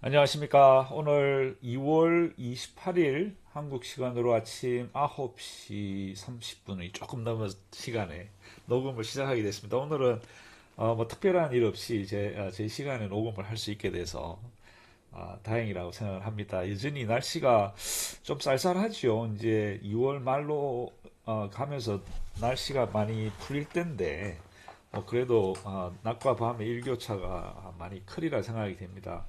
안녕하십니까. 오늘 2월 28일 한국 시간으로 아침 9시 30분이 조금 넘은 시간에 녹음을 시작하게 됐습니다. 오늘은 뭐 특별한 일 없이 제 시간에 녹음을 할 수 있게 돼서 다행이라고 생각을 합니다. 여전히 날씨가 좀 쌀쌀하죠. 이제 2월 말로 가면서 날씨가 많이 풀릴 때인데 그래도 낮과 밤의 일교차가 많이 크리라 생각이 됩니다.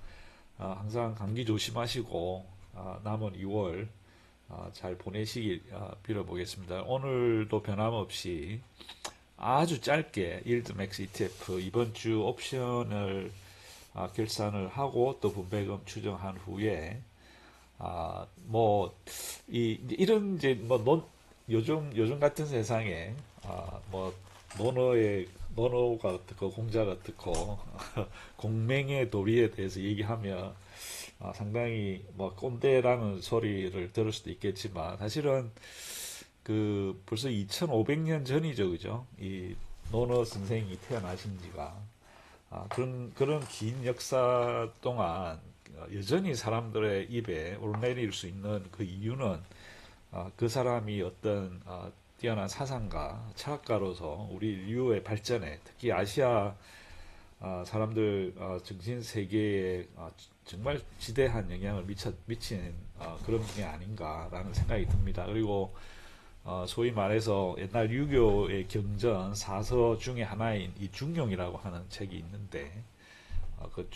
항상 감기 조심하시고 남은 2월 잘 보내시길 빌어보겠습니다. 오늘도 변함없이 아주 짧게 일드맥스 ETF 이번 주 옵션을 결산을 하고 또 분배금 추정한 후에 이런 이제 요즘 같은 세상에 뭐 노노가 어떻고 공자가 어떻고 공맹의 도리에 대해서 얘기하면 상당히 뭐 꼰대라는 소리를 들을 수도 있겠지만 사실은 그 벌써 2500년 전이죠, 그죠? 이 노너 선생이 태어나신 지가 그런 긴 역사 동안 여전히 사람들의 입에 오르내릴 수 있는 그 이유는 그 사람이 어떤 뛰어난 사상가, 철학가로서 우리 인류의 발전에 특히 아시아 사람들 정신 세계에 정말 지대한 영향을 미친 그런 분이 아닌가라는 생각이 듭니다. 그리고 소위 말해서 옛날 유교의 경전 사서 중에 하나인 이 중용이라고 하는 책이 있는데 그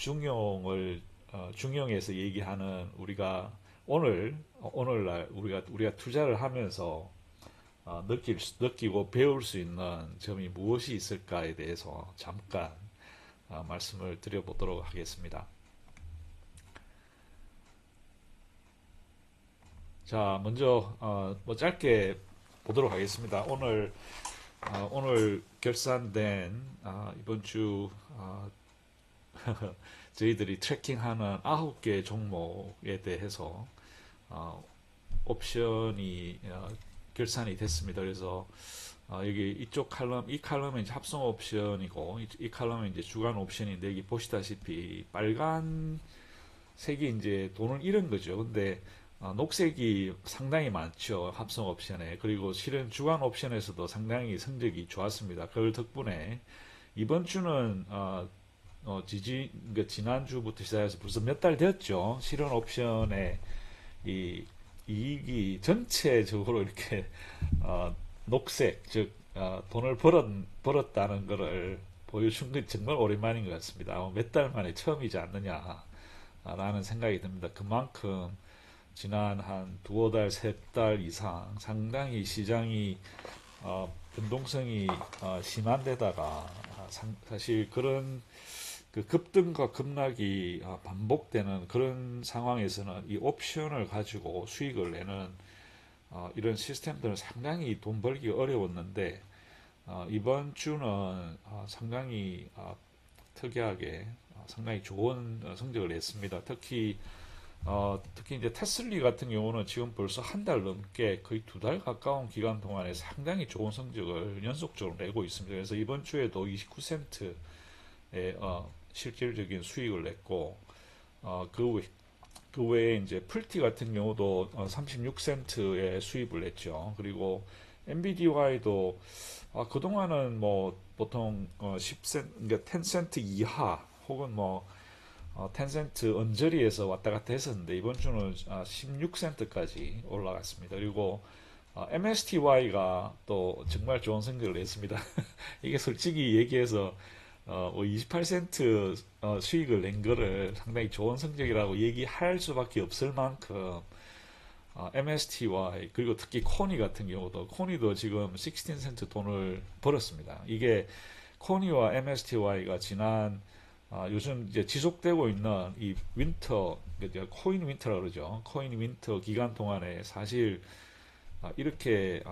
중용에서 얘기하는 우리가 오늘날 우리가 투자를 하면서 느끼고 배울 수 있는 점이 무엇이 있을까에 대해서 잠깐 말씀을 드려보도록 하겠습니다. 자, 먼저 뭐 짧게 보도록 하겠습니다. 오늘 결산된 이번 주 저희들이 트래킹하는 9개 종목에 대해서 어, 옵션이 결산이 됐습니다. 그래서 여기 이쪽 칼럼, 이 칼럼은 이제 합성 옵션이고 이 칼럼은 이제 주간 옵션인데 여기 보시다시피 빨간 색이 이제 돈을 잃은 거죠. 근데 녹색이 상당히 많죠. 합성 옵션에. 그리고 실은 주간 옵션에서도 상당히 성적이 좋았습니다. 그 덕분에 이번 주는 그러니까 지난주부터 시작해서 벌써 몇 달 됐죠. 실은 옵션에 이 이익이 전체적으로 이렇게 녹색, 즉 돈을 벌었다는 것을 보여준 건 정말 오랜만인 것 같습니다. 몇 달 만에 처음이지 않느냐라는 생각이 듭니다. 그만큼 지난 한 두어 달, 세 달 이상 상당히 시장이 변동성이 심한 데다가 사실 그런 그 급등과 급락이 반복되는 그런 상황에서는 이 옵션을 가지고 수익을 내는 이런 시스템들은 상당히 돈 벌기 어려웠는데 이번 주는 상당히 특이하게 상당히 좋은 성적을 냈습니다. 특히 이제 테슬리 같은 경우는 지금 벌써 한 달 넘게 거의 두 달 가까운 기간 동안에 상당히 좋은 성적을 연속적으로 내고 있습니다. 그래서 이번 주에도 29센트의 실질적인 수익을 냈고 어, 그, 그 외에 이제 풀티 같은 경우도 36센트의 수입을 냈죠. 그리고 NVDY도 그동안은 뭐 보통 10센트, 그러니까 10센트 이하 혹은 뭐 텐센트 언저리에서 왔다 갔다 했었는데 이번 주는 16센트까지 올라갔습니다. 그리고 MSTY가 또 정말 좋은 성적을 냈습니다. 이게 솔직히 얘기해서 28센트 수익을 낸 거를 상당히 좋은 성적이라고 얘기할 수밖에 없을 만큼 MSTY 그리고 특히 코니 같은 경우도 코니도 지금 16센트 돈을 벌었습니다. 이게 코니와 MSTY가 지난 요즘 이제 지속되고 있는 이 윈터, 코인 윈터라 그러죠. 코인 윈터 기간 동안에 사실 이렇게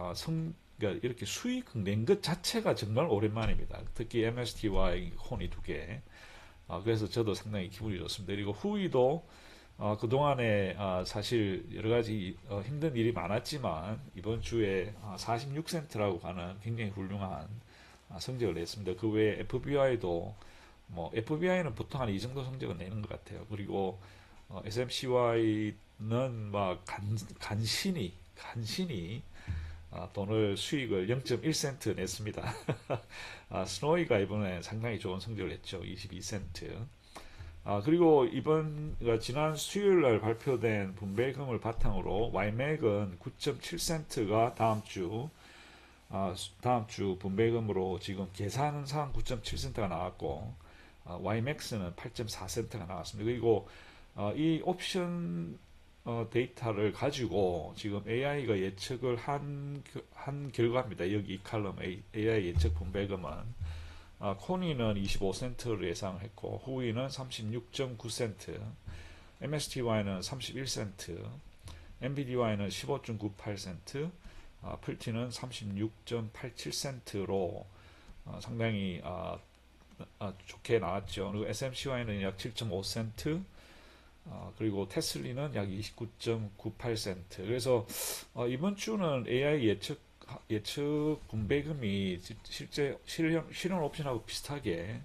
그러니까 이렇게 수익 낸 것 자체가 정말 오랜만입니다. 특히 MSTY 코니 두 개. 그래서 저도 상당히 기분이 좋습니다. 그리고 후이도 그동안에 사실 여러 가지 힘든 일이 많았지만 이번 주에 46센트라고 하는 굉장히 훌륭한 성적을 냈습니다. 그 외에 FBI도 뭐 FBI는 보통 한 이 정도 성적은 내는 것 같아요. 그리고 SMCY는 막 간신히 돈을 수익을 0.1센트 냈습니다. 스노이가 이번에 상당히 좋은 성적을 냈죠. 22센트. 그리고 지난 수요일 날 발표된 분배금을 바탕으로 YMAC은 9.7센트가 다음 주 분배금으로 지금 계산상 9.7센트가 나왔고, YMAX는 8.4센트가 나왔습니다. 그리고 이 옵션 데이터를 가지고 지금 AI가 예측을 한 결과입니다. 여기 이 칼럼 AI 예측 분배금은 코니는 25센트를 예상했고 후이는 36.9센트, MSTY는 31센트, NVDY는 15.98센트, 풀티는 36.87센트로 상당히 좋게 나왔죠. 그리고 SMCY는 약 7.5센트, 그리고 테슬리는 약 29.98센트. 그래서 이번 주는 AI 예측 분배금이 실제 실현 옵션하고 비슷하게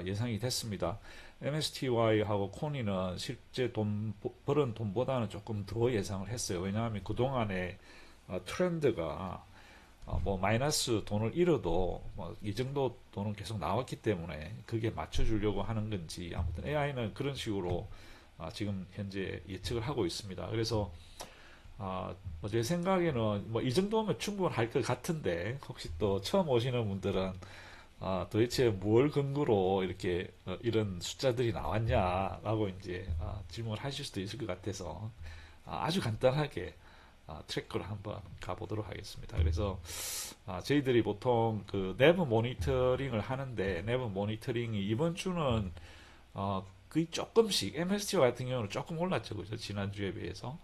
예상이 됐습니다. MSTY하고 코니는 실제 벌은 돈보다는 조금 더 예상을 했어요. 왜냐하면 그동안의 트렌드가 뭐 마이너스 돈을 잃어도 뭐이 정도 돈은 계속 나왔기 때문에 그게 맞춰주려고 하는 건지, 아무튼 AI는 그런 식으로 지금 현재 예측을 하고 있습니다. 그래서 뭐제 생각에는 뭐 이 정도면 충분할 것 같은데, 혹시 또 처음 오시는 분들은 도대체 뭘 근거로 이렇게 이런 숫자들이 나왔냐라고 이제 질문을 하실 수도 있을 것 같아서 아주 간단하게 트래커를 한번 가보도록 하겠습니다. 그래서 저희들이 보통 그 내부 모니터링을 하는데, 내부 모니터링이 이번 주는 거의 조금씩, MSTO 같은 경우는 조금 올랐죠, 그죠? 지난주에 비해서.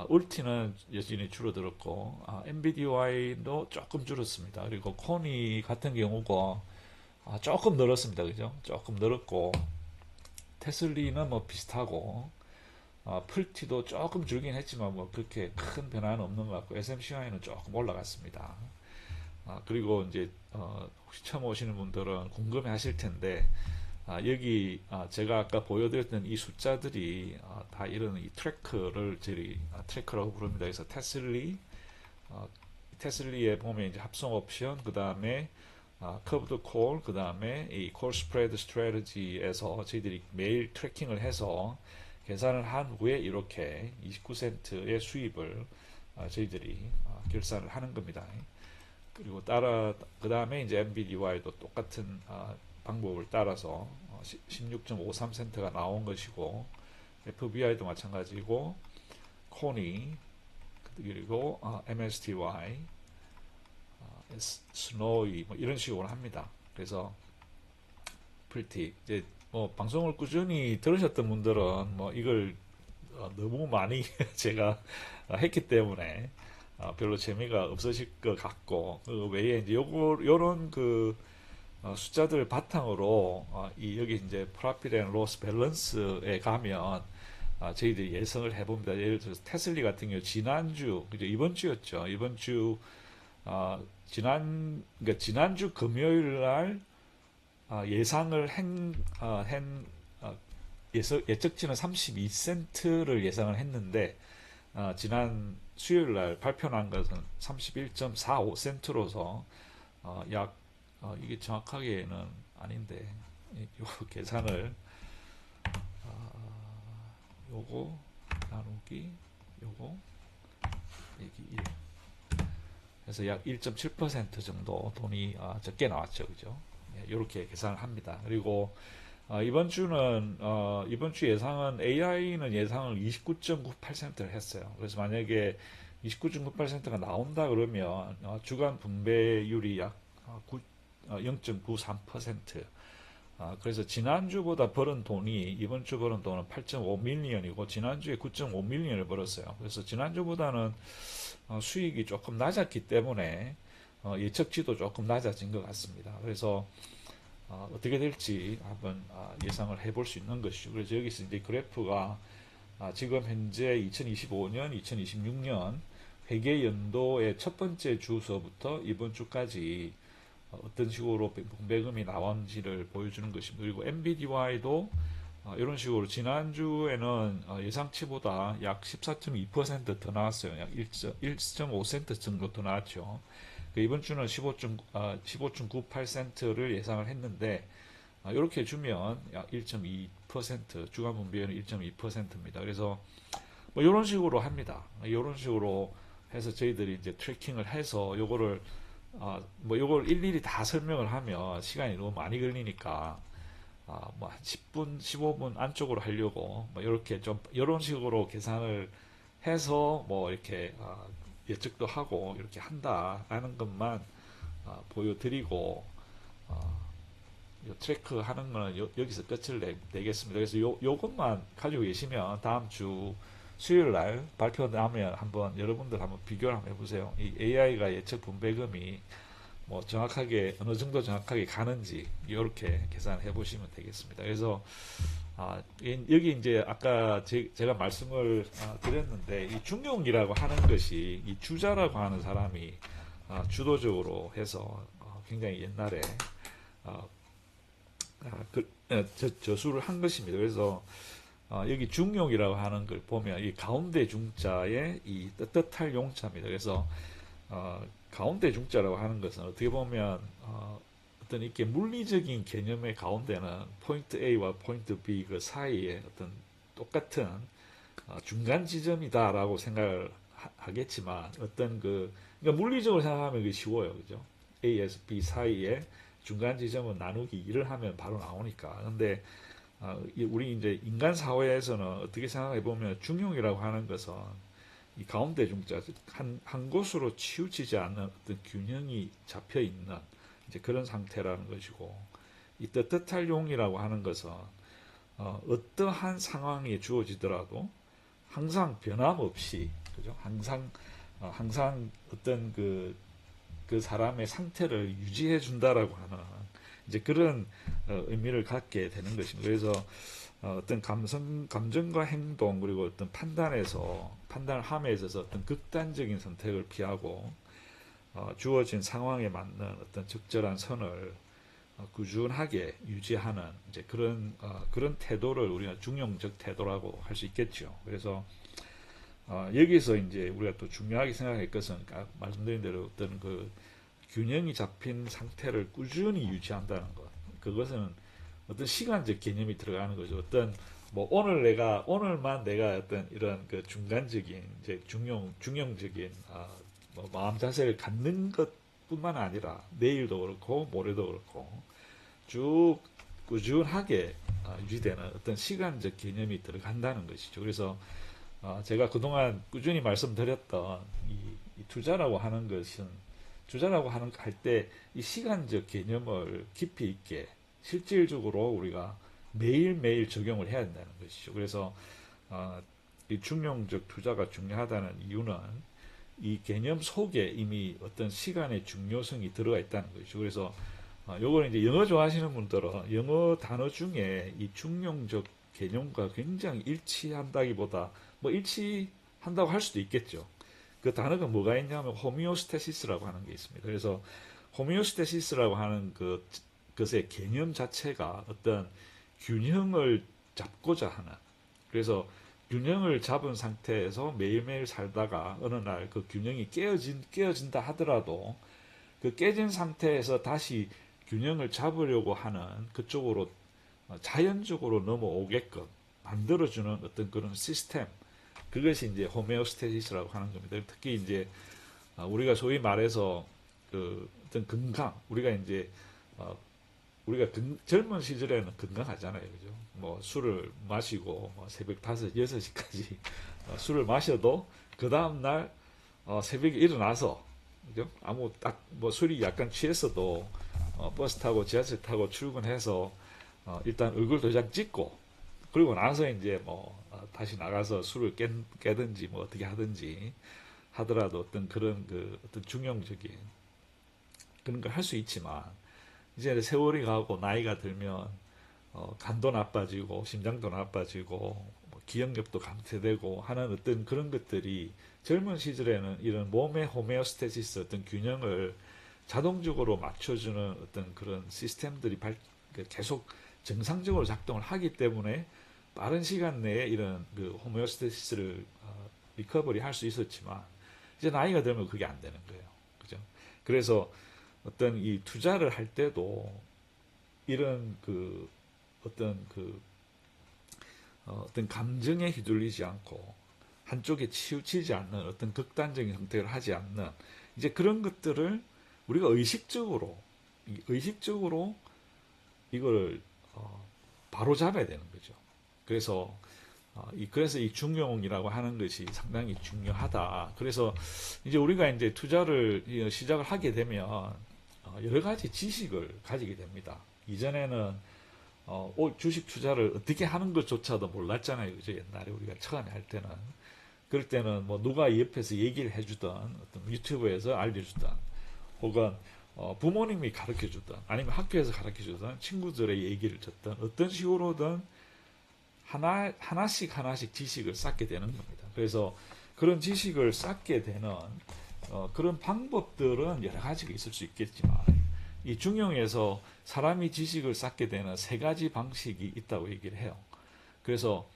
울티는 여전히 줄어들었고, NVDY도 조금 줄었습니다. 그리고 코니 같은 경우가 조금 늘었습니다, 그죠? 조금 늘었고, 테슬리는 뭐 비슷하고, 풀티도 조금 줄긴 했지만 뭐 그렇게 큰 변화는 없는 것 같고, SMCI는 조금 올라갔습니다. 그리고 이제 혹시 처음 오시는 분들은 궁금해 하실 텐데, 여기 제가 아까 보여드렸던 이 숫자들이 다 이런 이 트래커를 저희 트래커라고 부릅니다. 그래서 테슬리에 보면 이제 합성 옵션, 그 다음에 커브드 콜, 그 다음에 이 콜 스프레드 스트래티지에서 저희들이 매일 트래킹을 해서 계산을 한 후에 이렇게 29센트의 수입을 저희들이 결산을 하는 겁니다. 그리고 그 다음에 이제 NVDY도 똑같은 방법을 따라서 16.53센트가 나온 것이고, FBI도 마찬가지고, 코니, 그리고 MSTY, 스노이 뭐 이런 식으로 합니다. 그래서 풀티 이제 뭐 방송을 꾸준히 들으셨던 분들은 뭐 이걸 너무 많이 제가 했기 때문에 별로 재미가 없으실 것 같고, 그 외에 이제 요런 그 숫자들 바탕으로 이 여기 이제 프로핏 앤 로스 밸런스에 가면 저희들이 예상을 해봅니다. 예를 들어서 테슬리 같은 경우 지난주, 그죠? 이번 주였죠. 이번 주 그러니까 지난주 금요일 날 예상을 예측치는 32센트를 예상을 했는데, 지난 수요일 날 발표 난 것은 31.45센트로서 약 이게 정확하게는 아닌데, 요 계산을 요거 나누기 요거 여기 1, 그래서 약 1.7% 정도 돈이 적게 나왔죠, 그죠? 이렇게 계산을 합니다. 그리고 이번 주 예상은 AI는 예상을 29.98%를 했어요. 그래서 만약에 29.98%가 나온다 그러면 주간 분배율이 약 0.93%. 그래서 지난주보다 벌은 돈이, 이번 주 벌은 돈은 8.5밀리언이고 지난주에 9.5밀리언을 벌었어요. 그래서 지난주보다는 수익이 조금 낮았기 때문에 예측치도 조금 낮아진 것 같습니다. 그래서 어떻게 될지 한번 예상을 해볼 수 있는 것이죠. 그래서 여기서 이제 그래프가 지금 현재 2025년, 2026년 회계 연도의 첫 번째 주서부터 이번 주까지 어떤 식으로 분배금이 나온지를 보여주는 것입니다. 그리고 NVDY도 이런 식으로 지난주에는 예상치보다 약 14.2%더 나왔어요. 약 1.5센트 정도 더 나왔죠. 이번 주는 15.98센트를 예상을 했는데 이렇게 주면 약 1.2%, 주간 분배율은 1.2%입니다. 그래서 뭐 이런 식으로 합니다. 이런 식으로 해서 저희들이 이제 트래킹을 해서 요거를 뭐 요걸 일일이 다 설명을 하면 시간이 너무 많이 걸리니까 뭐한 10분, 15분 안쪽으로 하려고 뭐 이렇게 좀 이런 식으로 계산을 해서 뭐 이렇게 예측도 하고 이렇게 한다라는 것만 보여드리고 트래크 하는 거는 여기서 끝을 내겠습니다. 그래서 요것만 가지고 계시면 다음 주 수요일 날 발표 나면 한번 여러분들 한번 비교를 한번 해보세요. 이 AI가 예측 분배금이 뭐 정확하게 어느 정도 정확하게 가는지 이렇게 계산해 보시면 되겠습니다. 그래서 여기 이제 아까 제가 말씀을 드렸는데 이 중용이라고 하는 것이 이 주자라고 하는 사람이 주도적으로 해서 굉장히 옛날에 저수를 한 것입니다. 그래서 여기 중용이라고 하는 걸 보면 이 가운데 중자에 이 떳떳할 용자입니다. 그래서 가운데 중자라고 하는 것은 어떻게 보면 어떤 이렇게 물리적인 개념의 가운데는 포인트 A와 포인트 B 그 사이에 어떤 똑같은 중간 지점이다라고 생각을 하겠지만 어떤 그러니까 물리적으로 생각하면 그게 쉬워요, 그죠? A에서 B 사이에 중간 지점은 나누기 2를 하면 바로 나오니까. 근데 우리 이제 인간 사회에서는 어떻게 생각해 보면 중용이라고 하는 것은 이 가운데 중자 한 곳으로 치우치지 않는 어떤 균형이 잡혀 있는 이제 그런 상태라는 것이고 이 떳떳할 용이라고 하는 것은 어떠한 상황이 주어지더라도 항상 변함없이 그죠? 항상 어떤 그 사람의 상태를 유지해 준다라고 하는 이제 그런 의미를 갖게 되는 것입니다. 그래서 어떤 감정과 행동 그리고 어떤 판단을 함에 있어서 어떤 극단적인 선택을 피하고 주어진 상황에 맞는 어떤 적절한 선을 꾸준하게 유지하는 이제 그런 태도를 우리가 중용적 태도라고 할 수 있겠죠. 그래서 여기서 이제 우리가 또 중요하게 생각할 것은 아까 말씀드린 대로 어떤 그 균형이 잡힌 상태를 꾸준히 유지한다는 것. 그것은 어떤 시간적 개념이 들어가는 거죠. 어떤 뭐 오늘만 내가 어떤 이런 그 중간적인 이제 중용적인 뭐 마음 자세를 갖는 것뿐만 아니라 내일도 그렇고 모레도 그렇고 쭉 꾸준하게 유지되는 어떤 시간적 개념이 들어간다는 것이죠. 그래서 제가 그동안 꾸준히 말씀드렸던 이 투자라고 하는 것은 투자라고 할 때 이 시간적 개념을 깊이 있게 실질적으로 우리가 매일매일 적용을 해야 된다는 것이죠. 그래서 이 중용적 투자가 중요하다는 이유는 이 개념 속에 이미 어떤 시간의 중요성이 들어가 있다는 것이죠. 그래서 요거는 이제 영어 좋아하시는 분들은 영어 단어 중에 이 중용적 개념과 굉장히 일치한다기보다 뭐 일치한다고 할 수도 있겠죠. 그 단어가 뭐가 있냐면 호미오스테시스라고 하는 게 있습니다. 그래서 호미오스테시스라고 하는 것의 개념 자체가 어떤 균형을 잡고자 하는 그래서 균형을 잡은 상태에서 매일매일 살다가 어느 날 그 균형이 깨어진다 하더라도 그 깨진 상태에서 다시 균형을 잡으려고 하는 그쪽으로 자연적으로 넘어오게끔 만들어주는 어떤 그런 시스템 그것이 이제 호메오스테시스라고 하는 겁니다. 특히 이제 우리가 소위 말해서 그 어떤 건강 우리가 이제 우리가 젊은 시절에는 건강하잖아요, 그죠? 뭐 술을 마시고 뭐 새벽 5, 6시까지 술을 마셔도 그 다음 날 새벽에 일어나서 그죠? 딱 뭐 술이 약간 취했어도 버스 타고 지하철 타고 출근해서 일단 얼굴 도장 찍고 그리고 나서 이제 뭐 다시 나가서 술을 깨든지 뭐 어떻게 하든지 하더라도 어떤 그런 어떤 중용적인 그런 걸 할 수 있지만 이제 세월이 가고 나이가 들면 간도 나빠지고 심장도 나빠지고 뭐 기억력도 감퇴되고 하는 어떤 그런 것들이 젊은 시절에는 이런 몸의 호메오스테시스 어떤 균형을 자동적으로 맞춰주는 어떤 그런 시스템들이 계속 정상적으로 작동을 하기 때문에 빠른 시간 내에 이런 그 호메오스테시스를 리커버리 할 수 있었지만 이제 나이가 들면 그게 안 되는 거예요. 그죠? 그래서 어떤 이 투자를 할 때도 이런 그 어떤 그 어떤 감정에 휘둘리지 않고 한쪽에 치우치지 않는 어떤 극단적인 선택을 하지 않는 이제 그런 것들을 우리가 의식적으로 이걸 바로 잡아야 되는 거죠. 그래서 그래서 이 중용이라고 하는 것이 상당히 중요하다. 그래서 이제 우리가 이제 투자를 시작을 하게 되면 여러 가지 지식을 가지게 됩니다. 이전에는 주식 투자를 어떻게 하는 것조차도 몰랐잖아요. 그죠? 옛날에 우리가 처음에 할 때는. 그럴 때는 뭐 누가 옆에서 얘기를 해주던 어떤 유튜브에서 알려주던 혹은 부모님이 가르쳐 주던 아니면 학교에서 가르쳐 주던 친구들의 얘기를 듣던 어떤 식으로든 하나씩 지식을 쌓게 되는 겁니다. 그래서 그런 지식을 쌓게 되는 그런 방법들은 여러 가지가 있을 수 있겠지만 이 중용에서 사람이 지식을 쌓게 되는 세 가지 방식이 있다고 얘기를 해요. 그래서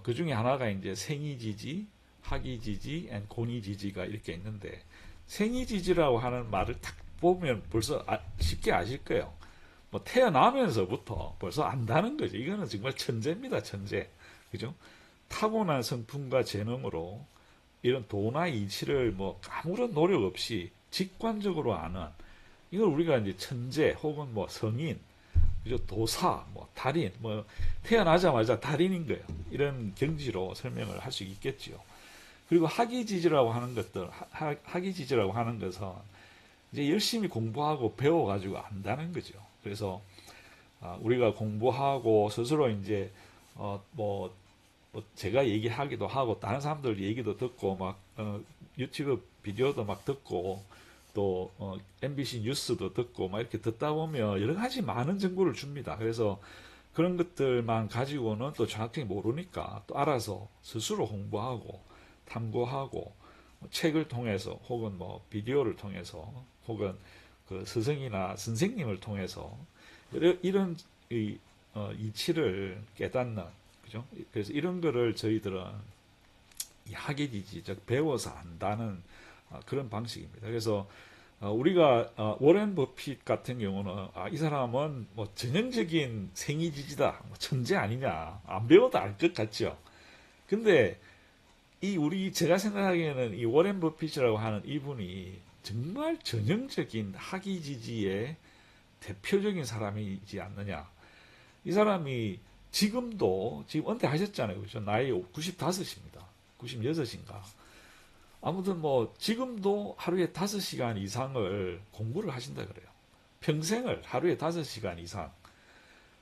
그 중에 하나가 이제 생이지지, 학이지지, 고니지지가 이렇게 있는데 생이지지라고 하는 말을 딱 보면 벌써 쉽게 아실 거예요. 뭐 태어나면서부터 벌써 안다는 거죠. 이거는 정말 천재입니다, 천재. 그죠? 타고난 성품과 재능으로 이런 도나 이치를 뭐 아무런 노력 없이 직관적으로 아는 이걸 우리가 이제 천재 혹은 뭐 성인, 그죠? 도사, 뭐 달인, 뭐 태어나자마자 달인인 거예요. 이런 경지로 설명을 할 수 있겠지요. 그리고 학이지지라고 하는 학이지지라고 하는 것은 이제 열심히 공부하고 배워가지고 안다는 거죠. 그래서 우리가 공부하고 스스로 이제 뭐 제가 얘기하기도 하고 다른 사람들 얘기도 듣고 막 유튜브 비디오도 막 듣고 또 MBC 뉴스도 듣고 막 이렇게 듣다 보면 여러 가지 많은 정보를 줍니다. 그래서 그런 것들만 가지고는 또 정확히 모르니까 또 알아서 스스로 공부하고 탐구하고 책을 통해서 혹은 뭐 비디오를 통해서 혹은 그 스승이나 선생님을 통해서 이런 이치를 깨닫는 그죠? 그래서 이런 거를 저희들은 학예지지 즉 배워서 안다는 그런 방식입니다. 그래서 우리가 워렌 버핏 같은 경우는 이 사람은 뭐 전형적인 생이지지다, 뭐 천재 아니냐, 안 배워도 알 것 같죠. 근데 제가 생각하기에는 이 워렌 버핏이라고 하는 이분이 정말 전형적인 학이지지의 대표적인 사람이지 않느냐. 이 사람이 지금 은퇴하셨잖아요. 그죠? 나이 95입니다. 96인가. 아무튼 뭐 지금도 하루에 5시간 이상을 공부를 하신다 그래요. 평생을 하루에 5시간 이상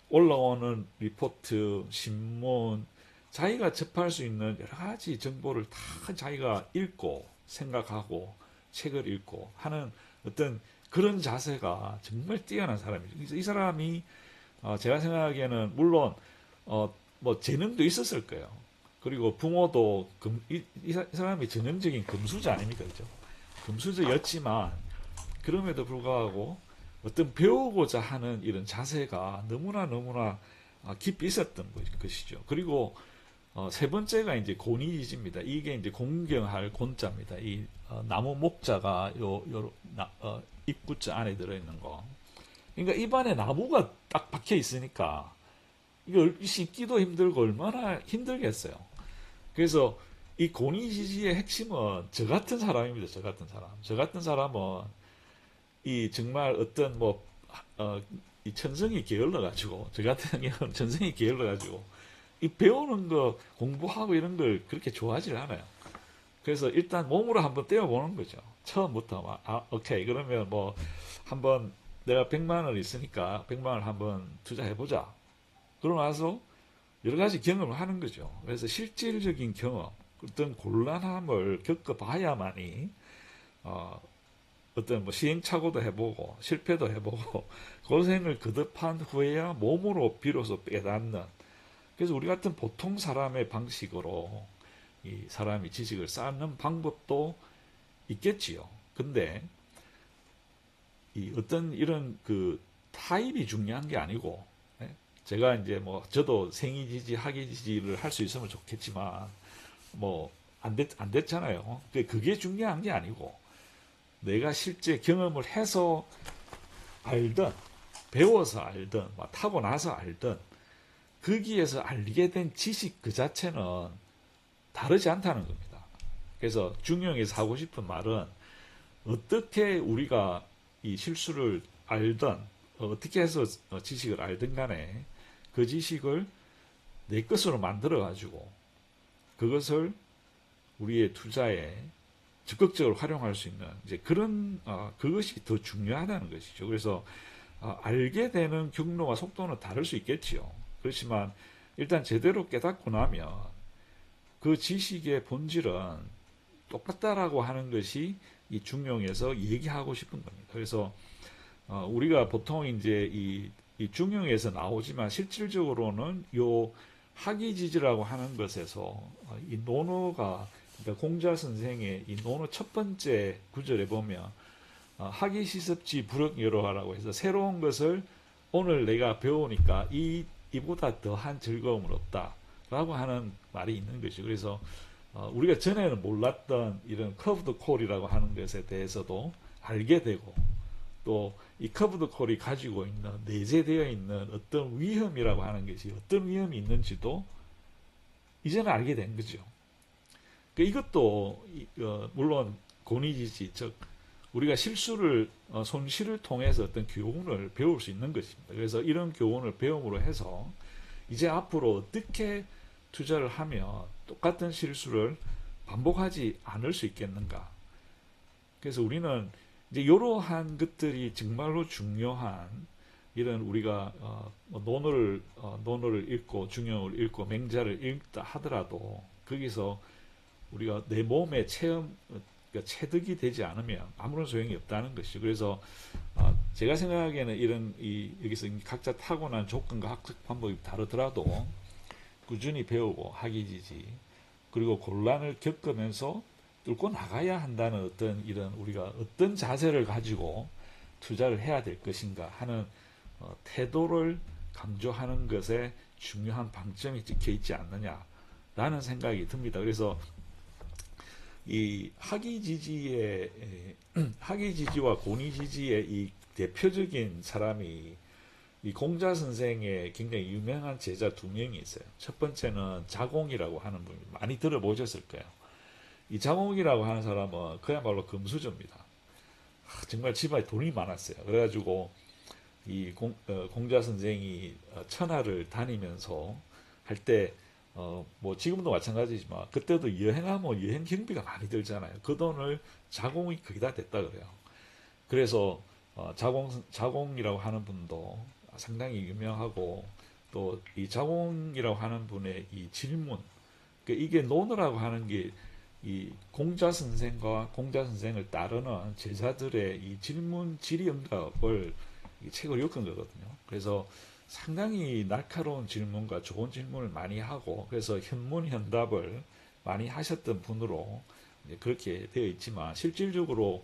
올라오는 리포트, 신문, 자기가 접할 수 있는 여러 가지 정보를 다 자기가 읽고 생각하고 책을 읽고 하는 어떤 그런 자세가 정말 뛰어난 사람이죠. 그래서 이 사람이 제가 생각하기에는 물론 뭐 재능도 있었을 거예요. 그리고 부모도 이 사람이 전형적인 금수저 아닙니까, 그죠? 금수저였지만 그럼에도 불구하고 어떤 배우고자 하는 이런 자세가 너무나 깊이 있었던 것이죠. 그리고 세 번째가 이제 고니지입니다. 이게 이제 공경할 곤자입니다. 이 나무 목자가 입구자 안에 들어있는 거. 그러니까 입안에 나무가 딱 박혀 있으니까 이거 씹기도 힘들고 얼마나 힘들겠어요. 그래서 이 고니지지의 핵심은 저 같은 사람입니다. 저 같은 사람. 저 같은 사람은 이 정말 어떤 이 천성이 게을러 가지고 저 같은 경우는 천성이 게을러 가지고 이 배우는 거 공부하고 이런 걸 그렇게 좋아하지 않아요. 그래서 일단 몸으로 한번 떼어보는 거죠. 처음부터 오케이 그러면 뭐 한번 내가 100만 원 있으니까 100만 원 한번 투자해보자. 그러고 나서 여러 가지 경험을 하는 거죠. 그래서 실질적인 경험, 어떤 곤란함을 겪어봐야만이 어떤 뭐 시행착오도 해보고 실패도 해보고 고생을 거듭한 후에야 몸으로 비로소 깨닫는. 그래서 우리 같은 보통 사람의 방식으로 이 사람이 지식을 쌓는 방법도 있겠지요. 근데 이 어떤 이런 그 타입이 중요한 게 아니고 제가 이제 뭐 저도 생이지지 학이지지를 할 수 있으면 좋겠지만 뭐 안 됐잖아요. 그게 중요한 게 아니고 내가 실제 경험을 해서 알든 배워서 알든 타고나서 알든 거기에서 알게 된 지식 그 자체는 다르지 않다는 겁니다. 그래서 중용에서 하고 싶은 말은 어떻게 우리가 이 실수를 알든 어떻게 해서 지식을 알든 간에 그 지식을 내 것으로 만들어 가지고 그것을 우리의 투자에 적극적으로 활용할 수 있는 이제 그런 그것이 더 중요하다는 것이죠. 그래서 알게 되는 경로와 속도는 다를 수 있겠지요. 그렇지만 일단 제대로 깨닫고 나면 그 지식의 본질은 똑같다라고 하는 것이 이 중용에서 얘기하고 싶은 겁니다. 그래서 우리가 보통 이제 이 중용에서 나오지만 실질적으로는 요 학이지지라고 하는 것에서 이 논어가 그러니까 공자 선생의 이 논어 첫 번째 구절에 보면 학이시습지 불역여로하라고 해서 새로운 것을 오늘 내가 배우니까 이보다 더한 즐거움은 없다라고 하는 말이 있는 것이죠. 그래서 우리가 전에는 몰랐던 이런 커브드 콜이라고 하는 것에 대해서도 알게 되고 또 이 커브드 콜이 가지고 있는 내재되어 있는 어떤 위험이라고 하는 것이 어떤 위험이 있는지도 이제는 알게 된 거죠. 이것도 물론 권위지지 즉 우리가 실수를 손실을 통해서 어떤 교훈을 배울 수 있는 것입니다. 그래서 이런 교훈을 배움으로 해서 이제 앞으로 어떻게 투자를 하면 똑같은 실수를 반복하지 않을 수 있겠는가. 그래서 우리는 이제 이러한 것들이 정말로 중요한 이런 우리가 논어를 읽고 중용을 읽고 맹자를 읽다 하더라도 거기서 우리가 내 몸에 그러니까 체득이 되지 않으면 아무런 소용이 없다는 것이죠. 그래서 제가 생각하기에는 이런 여기서 각자 타고난 조건과 학습 방법이 다르더라도 꾸준히 배우고 학이지지 그리고 곤란을 겪으면서 뚫고 나가야 한다는 어떤 이런 우리가 어떤 자세를 가지고 투자를 해야 될 것인가 하는 태도를 강조하는 것에 중요한 방점이 찍혀 있지 않느냐라는 생각이 듭니다. 그래서 이 학이지지와 권위지지의 이 대표적인 사람이 이 공자 선생의 굉장히 유명한 제자 두 명이 있어요. 첫 번째는 자공이라고 하는 분 많이 들어보셨을 거예요. 이 자공이라고 하는 사람은 그야말로 금수저입니다. 정말 집안에 돈이 많았어요. 그래가지고 이 공자 선생이 천하를 다니면서 할 때 뭐 지금도 마찬가지지만 그때도 여행하면 여행 경비가 많이 들잖아요. 그 돈을 자공이 거의 다 됐다 그래요. 그래서 자공이라고 하는 분도 상당히 유명하고 또 이 자공이라고 하는 분의 이 질문 이게 논어라고 하는 게 이 공자 선생과 공자 선생을 따르는 제자들의 이 질문 질의응답을 이 책을 엮은 거거든요. 그래서 상당히 날카로운 질문과 좋은 질문을 많이 하고 그래서 현문현답을 많이 하셨던 분으로 그렇게 되어 있지만 실질적으로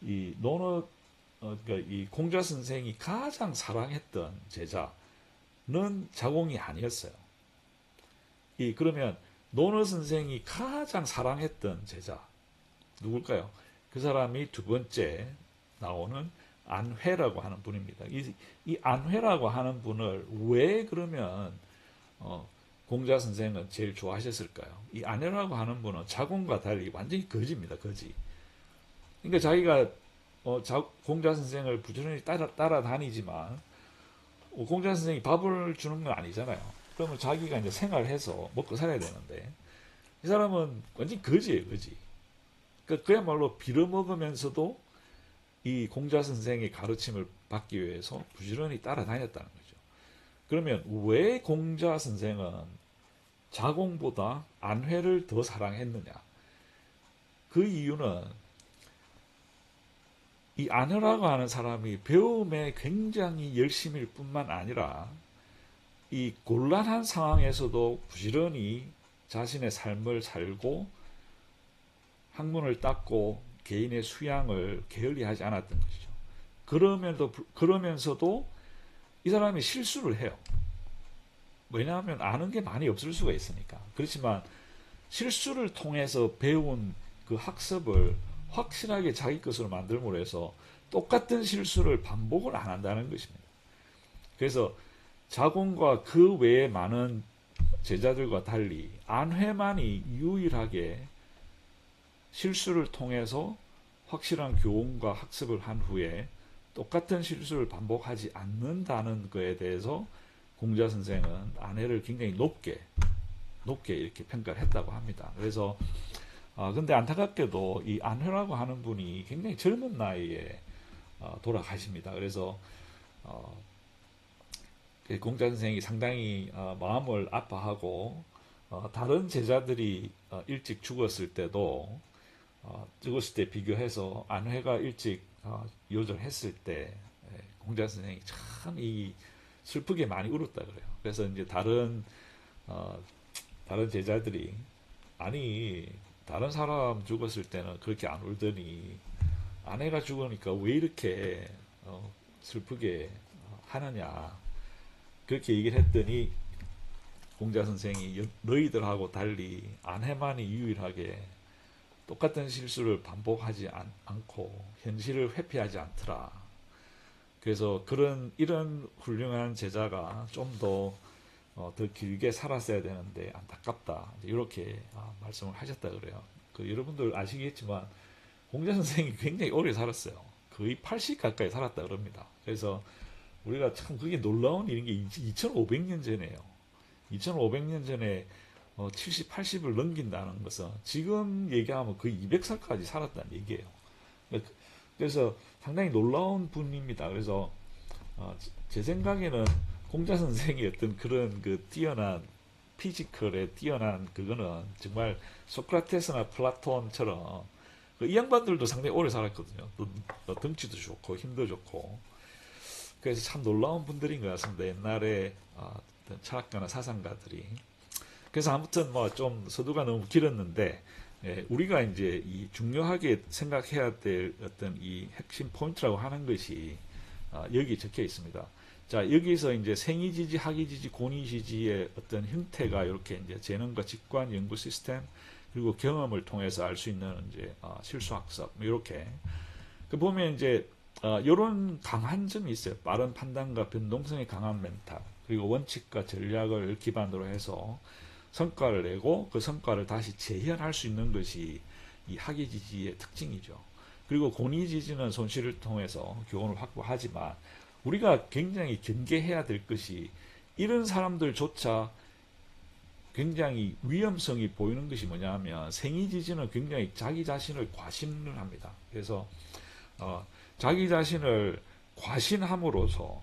이 논어 그러니까 이 공자 선생이 가장 사랑했던 제자는 자공이 아니었어요. 그러면 논어 선생이 가장 사랑했던 제자 누굴까요? 그 사람이 두 번째 나오는 안회라고 하는 분입니다. 이 안회라고 하는 분을 왜 그러면 공자 선생은 제일 좋아하셨을까요? 이 안회라고 하는 분은 자공과 달리 완전히 거지입니다. 거지. 그러니까 자기가 공자 선생을 부지런히 따라다니지만 공자 선생이 밥을 주는 건 아니잖아요. 그러면 자기가 이제 생활해서 먹고 살아야 되는데 이 사람은 완전히 거지예요. 거지. 그러니까 그야말로 빌어먹으면서도 이 공자 선생의 가르침을 받기 위해서 부지런히 따라다녔다는 거죠. 그러면 왜 공자 선생은 자공보다 안회를 더 사랑했느냐? 그 이유는 이 안회라고 하는 사람이 배움에 굉장히 열심일 뿐만 아니라 이 곤란한 상황에서도 부지런히 자신의 삶을 살고 학문을 닦고 개인의 수양을 게을리하지 않았던 것이죠. 그러면서도 이 사람이 실수를 해요. 왜냐하면 아는 게 많이 없을 수가 있으니까. 그렇지만 실수를 통해서 배운 그 학습을 확실하게 자기 것으로 만들므로 해서 똑같은 실수를 반복을 안 한다는 것입니다. 그래서 자곤과 그 외에 많은 제자들과 달리 안회만이 유일하게 실수를 통해서 확실한 교훈과 학습을 한 후에 똑같은 실수를 반복하지 않는다는 것에 대해서 공자 선생은 안회를 굉장히 높게 이렇게 평가를 했다고 합니다. 그래서 근데 안타깝게도 이 안회라고 하는 분이 굉장히 젊은 나이에 돌아가십니다. 그래서 공자 선생이 상당히 마음을 아파하고 다른 제자들이 일찍 죽었을 때도 죽었을 때 비교해서 안회가 일찍 요절했을 때 공자 선생이 참 이 슬프게 많이 울었다 그래요. 그래서 이제 다른 제자들이 아니 다른 사람 죽었을 때는 그렇게 안 울더니 아내가 죽으니까 왜 이렇게 슬프게 하느냐 그렇게 얘기를 했더니 공자 선생이 너희들하고 달리 안해만이 유일하게 똑같은 실수를 반복하지 않고 현실을 회피하지 않더라. 그래서 이런 훌륭한 제자가 좀 더 길게 살았어야 되는데 안타깝다. 이렇게 말씀을 하셨다 그래요. 여러분들 아시겠지만 공자 선생이 굉장히 오래 살았어요. 거의 80 가까이 살았다 그럽니다. 그래서 우리가 참 그게 놀라운 일인 게 2500년 전에요. 2500년 전에 70, 80을 넘긴다는 것은 지금 얘기하면 거의 200살까지 살았다는 얘기예요. 그래서 상당히 놀라운 분입니다. 그래서 제 생각에는 공자 선생의 어떤 그런 그 뛰어난 피지컬에 뛰어난 그거는 정말 소크라테스나 플라톤처럼 이 양반들도 상당히 오래 살았거든요. 덩치도 좋고 힘도 좋고 그래서 참 놀라운 분들인 것 같습니다. 옛날에 철학가나 사상가들이. 그래서 아무튼 뭐 좀 서두가 너무 길었는데 우리가 이제 이 중요하게 생각해야 될 어떤 이 핵심 포인트라고 하는 것이 여기 적혀 있습니다. 자, 여기서 이제 생이지지, 학이지지, 고니지지의 어떤 형태가 이렇게 이제 재능과 직관 연구 시스템 그리고 경험을 통해서 알 수 있는 이제 실수학습 이렇게 보면 이제 이런 강한 점이 있어요. 빠른 판단과 변동성이 강한 멘탈 그리고 원칙과 전략을 기반으로 해서 성과를 내고 그 성과를 다시 재현할 수 있는 것이 이 학이지지의 특징이죠. 그리고 고니지지는 손실을 통해서 교훈을 확보하지만 우리가 굉장히 경계해야 될 것이 이런 사람들조차 굉장히 위험성이 보이는 것이 뭐냐면 생이지지는 굉장히 자기 자신을 과신을 합니다. 그래서 자기 자신을 과신함으로써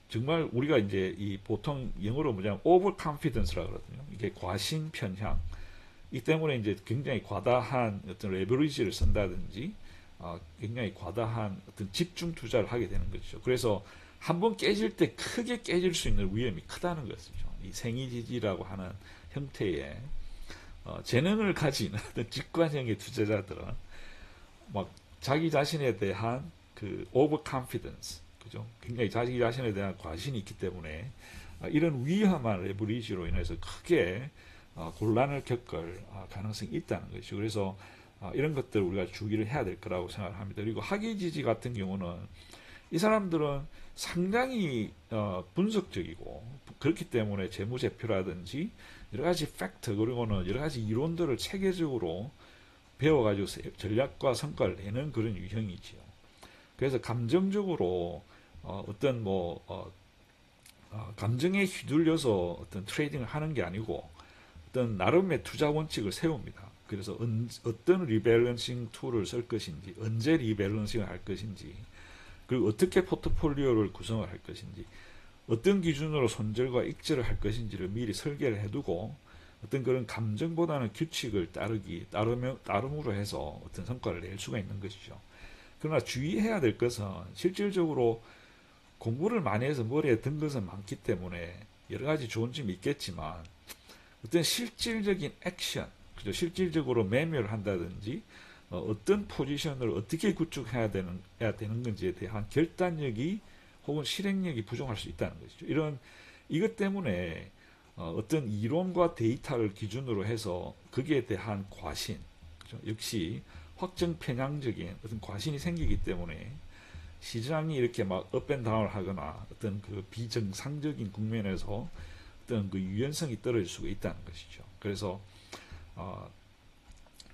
정말 우리가 이제 이 보통 영어로 뭐냐면 over confidence라 그러거든요. 이게 과신 편향. 이 때문에 이제 굉장히 과다한 어떤 레버리지를 쓴다든지 굉장히 과다한 어떤 집중 투자를 하게 되는 것이죠. 그래서 한번 깨질 때 크게 깨질 수 있는 위험이 크다는 것이죠. 이 생이지지라고 하는 형태의 재능을 가진 어떤 직관형의 투자자들은 막 자기 자신에 대한 그 over confidence 그죠? 굉장히 자기 자신에 대한 과신이 있기 때문에 이런 위험한 레버리지로 인해서 크게 곤란을 겪을 가능성이 있다는 것이죠. 그래서 이런 것들 우리가 주의를 해야 될 거라고 생각을 합니다. 그리고 학위지지 같은 경우는 이 사람들은 상당히 분석적이고 그렇기 때문에 재무제표라든지 여러 가지 팩트 그리고는 여러 가지 이론들을 체계적으로 배워가지고 전략과 성과를 내는 그런 유형이지요. 그래서 감정적으로 어떤 감정에 휘둘려서 어떤 트레이딩을 하는 게 아니고 어떤 나름의 투자 원칙을 세웁니다. 그래서 어떤 리밸런싱 툴을 쓸 것인지, 언제 리밸런싱을 할 것인지, 그리고 어떻게 포트폴리오를 구성을 할 것인지, 어떤 기준으로 손절과 익절을 할 것인지를 미리 설계를 해두고 어떤 그런 감정보다는 규칙을 따름으로 해서 어떤 성과를 낼 수가 있는 것이죠. 그러나 주의해야 될 것은 실질적으로 공부를 많이 해서 머리에 든 것은 많기 때문에 여러 가지 좋은 점이 있겠지만 어떤 실질적인 액션, 그죠? 실질적으로 매매를 한다든지 어떤 포지션을 어떻게 구축해야 되는 건지에 대한 결단력이 혹은 실행력이 부족할 수 있다는 것이죠. 이런 이것 때문에 어떤 이론과 데이터를 기준으로 해서 거기에 대한 과신, 그죠? 역시 확정 편향적인 어떤 과신이 생기기 때문에 시장이 이렇게 막 업앤다운을 하거나 어떤 그 비정상적인 국면에서 어떤 그 유연성이 떨어질 수가 있다는 것이죠. 그래서 어,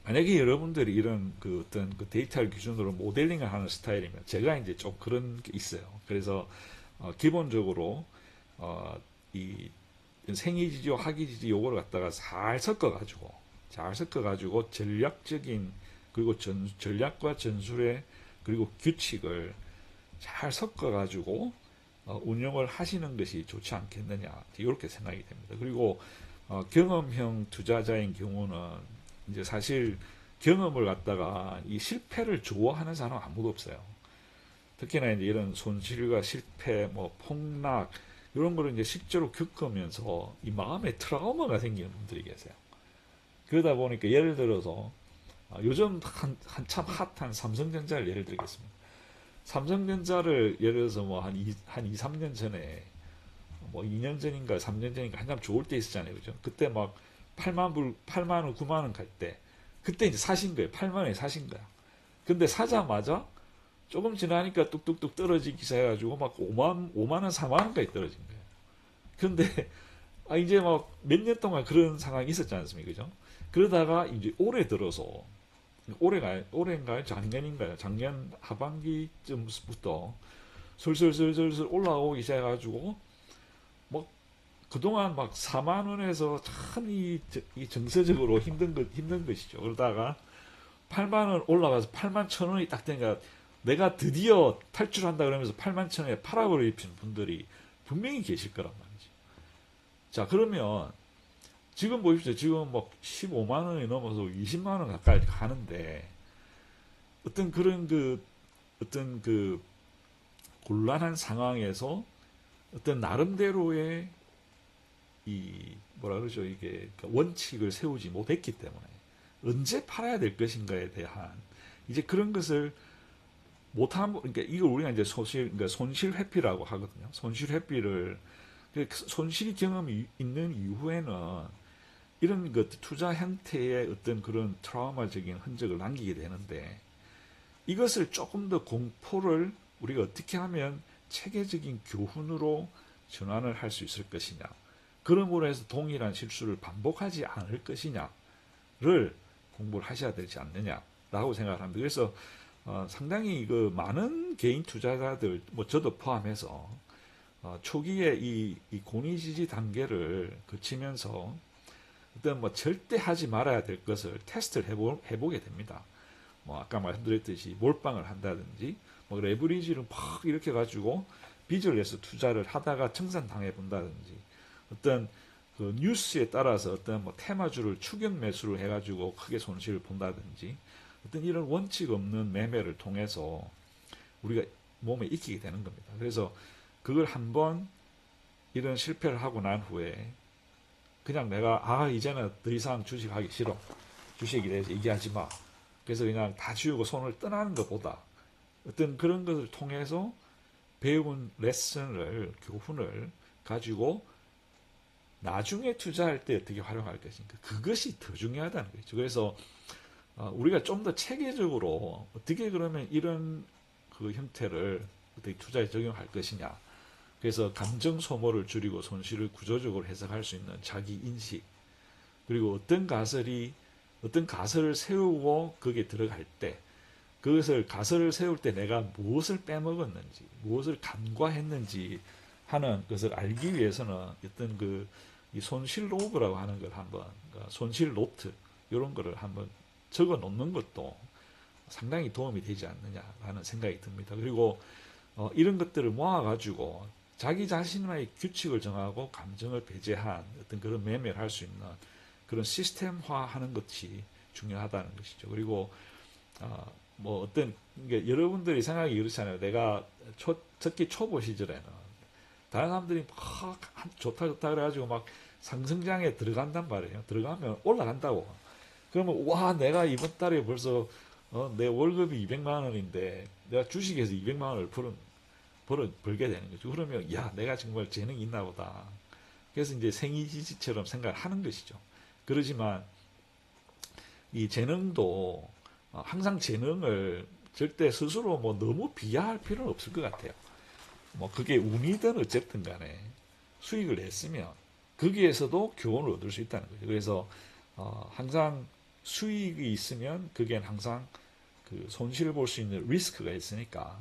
만약에 여러분들이 이런 그 어떤 그 데이터를 기준으로 모델링을 하는 스타일이면 제가 이제 좀 그런 게 있어요. 그래서 기본적으로 이 생이지지와 학이지지 요거를 갖다가 잘 섞어가지고 전략적인 그리고 전략과 전술의 그리고 규칙을 잘 섞어가지고 운영을 하시는 것이 좋지 않겠느냐 이렇게 생각이 됩니다. 그리고 경험형 투자자인 경우는 이제 사실 경험을 갖다가 이 실패를 좋아하는 사람 아무도 없어요. 특히나 이제 이런 손실과 실패, 뭐 폭락 이런 거를 이제 실제로 겪으면서 이 마음에 트라우마가 생기는 분들이 계세요. 그러다 보니까 예를 들어서 요즘 한참 핫한 삼성전자를 예를 들겠습니다. 삼성전자를 예를 들어서 뭐 한 2, 3년 전에 뭐 2년 전인가 3년 전인가 한참 좋을 때 있었잖아요. 그죠? 그때 막 8만 불, 8만 원, 9만 원 갈 때 그때 이제 사신 거예요. 8만 원에 사신 거야. 근데 사자마자 조금 지나니까 뚝뚝뚝 떨어지기 시작해가지고 막 5만 원, 4만 원까지 떨어진 거예요. 근데 이제 막 몇 년 동안 그런 상황이 있었지 않습니까? 그죠? 그러다가 이제 올해 들어서 올해인가요? 작년인가요? 작년 하반기쯤부터 슬슬슬슬 올라오기 시작해가지고 뭐 그동안 막 4만 원에서 참 이 정서적으로 힘든 것이죠. 그러다가 8만 원 올라가서 8만 천 원이 딱 되니까 내가 드디어 탈출한다 그러면서 8만 천 원에 팔아버리신 분들이 분명히 계실 거란 말이죠. 자, 그러면 지금 보십시오. 지금 뭐 15만 원이 넘어서 20만 원 가까이 가는데 어떤 그런 어떤 그 곤란한 상황에서 어떤 나름대로의 이 뭐라 그러죠? 이게 원칙을 세우지 못했기 때문에 언제 팔아야 될 것인가에 대한 이제 그런 것을 못한 그러니까 이걸 우리가 이제 그러니까 손실 회피라고 하거든요. 손실 회피를 손실 경험이 있는 이후에는 이런 투자 형태의 어떤 그런 트라우마적인 흔적을 남기게 되는데 이것을 조금 더 공포를 우리가 어떻게 하면 체계적인 교훈으로 전환을 할 수 있을 것이냐. 그러므로 해서 동일한 실수를 반복하지 않을 것이냐를 공부를 하셔야 되지 않느냐라고 생각을 합니다. 그래서 상당히 그 많은 개인 투자자들, 뭐 저도 포함해서 초기에 이 고니지지 단계를 거치면서 어떤 뭐 절대 하지 말아야 될 것을 테스트를 해보게 됩니다. 뭐 아까 말씀드렸듯이 몰빵을 한다든지 뭐 레버리지를 막 이렇게 가지고 빚을 내서 투자를 하다가 청산당해 본다든지 어떤 그 뉴스에 따라서 어떤 뭐 테마주를 추격 매수를 해가지고 크게 손실을 본다든지 어떤 이런 원칙 없는 매매를 통해서 우리가 몸에 익히게 되는 겁니다. 그래서 그걸 한번 이런 실패를 하고 난 후에 그냥 내가 이제는 더 이상 주식하기 싫어. 주식에 대해서 얘기하지 마. 그래서 그냥 다 지우고 손을 떠나는 것보다 어떤 그런 것을 통해서 배운 레슨을 교훈을 가지고 나중에 투자할 때 어떻게 활용할 것인가 그것이 더 중요하다는 거죠. 그래서 우리가 좀 더 체계적으로 어떻게 그러면 이런 그 형태를 어떻게 투자에 적용할 것이냐. 그래서 감정 소모를 줄이고 손실을 구조적으로 해석할 수 있는 자기 인식 그리고 어떤 가설을 세우고 거기에 들어갈 때 그것을 가설을 세울 때 내가 무엇을 빼먹었는지 무엇을 간과했는지 하는 것을 알기 위해서는 어떤 이 손실 로그라고 하는 걸 한번 손실 노트 이런 거를 한번 적어 놓는 것도 상당히 도움이 되지 않느냐라는 생각이 듭니다. 그리고 이런 것들을 모아가지고 자기 자신의 규칙을 정하고 감정을 배제한 어떤 그런 매매를 할 수 있는 그런 시스템화하는 것이 중요하다는 것이죠. 그리고 뭐 어떤 여러분들이 생각이 그렇잖아요. 내가 특히 초보 시절에는 다른 사람들이 막 좋다 그래가지고 막 상승장에 들어간단 말이에요. 들어가면 올라간다고. 그러면 와 내가 이번 달에 벌써 내 월급이 200만 원인데 내가 주식에서 200만 원을 벌게 되는 거죠. 그러면 야 내가 정말 재능이 있나 보다. 그래서 이제 생이지지처럼 생각을 하는 것이죠. 그러지만 이 재능도 항상 재능을 절대 스스로 뭐 너무 비하할 필요는 없을 것 같아요. 뭐 그게 운이든 어쨌든 간에 수익을 냈으면 거기에서도 교훈을 얻을 수 있다는 거죠. 그래서 항상 수익이 있으면 그게 항상 그 손실을 볼 수 있는 리스크가 있으니까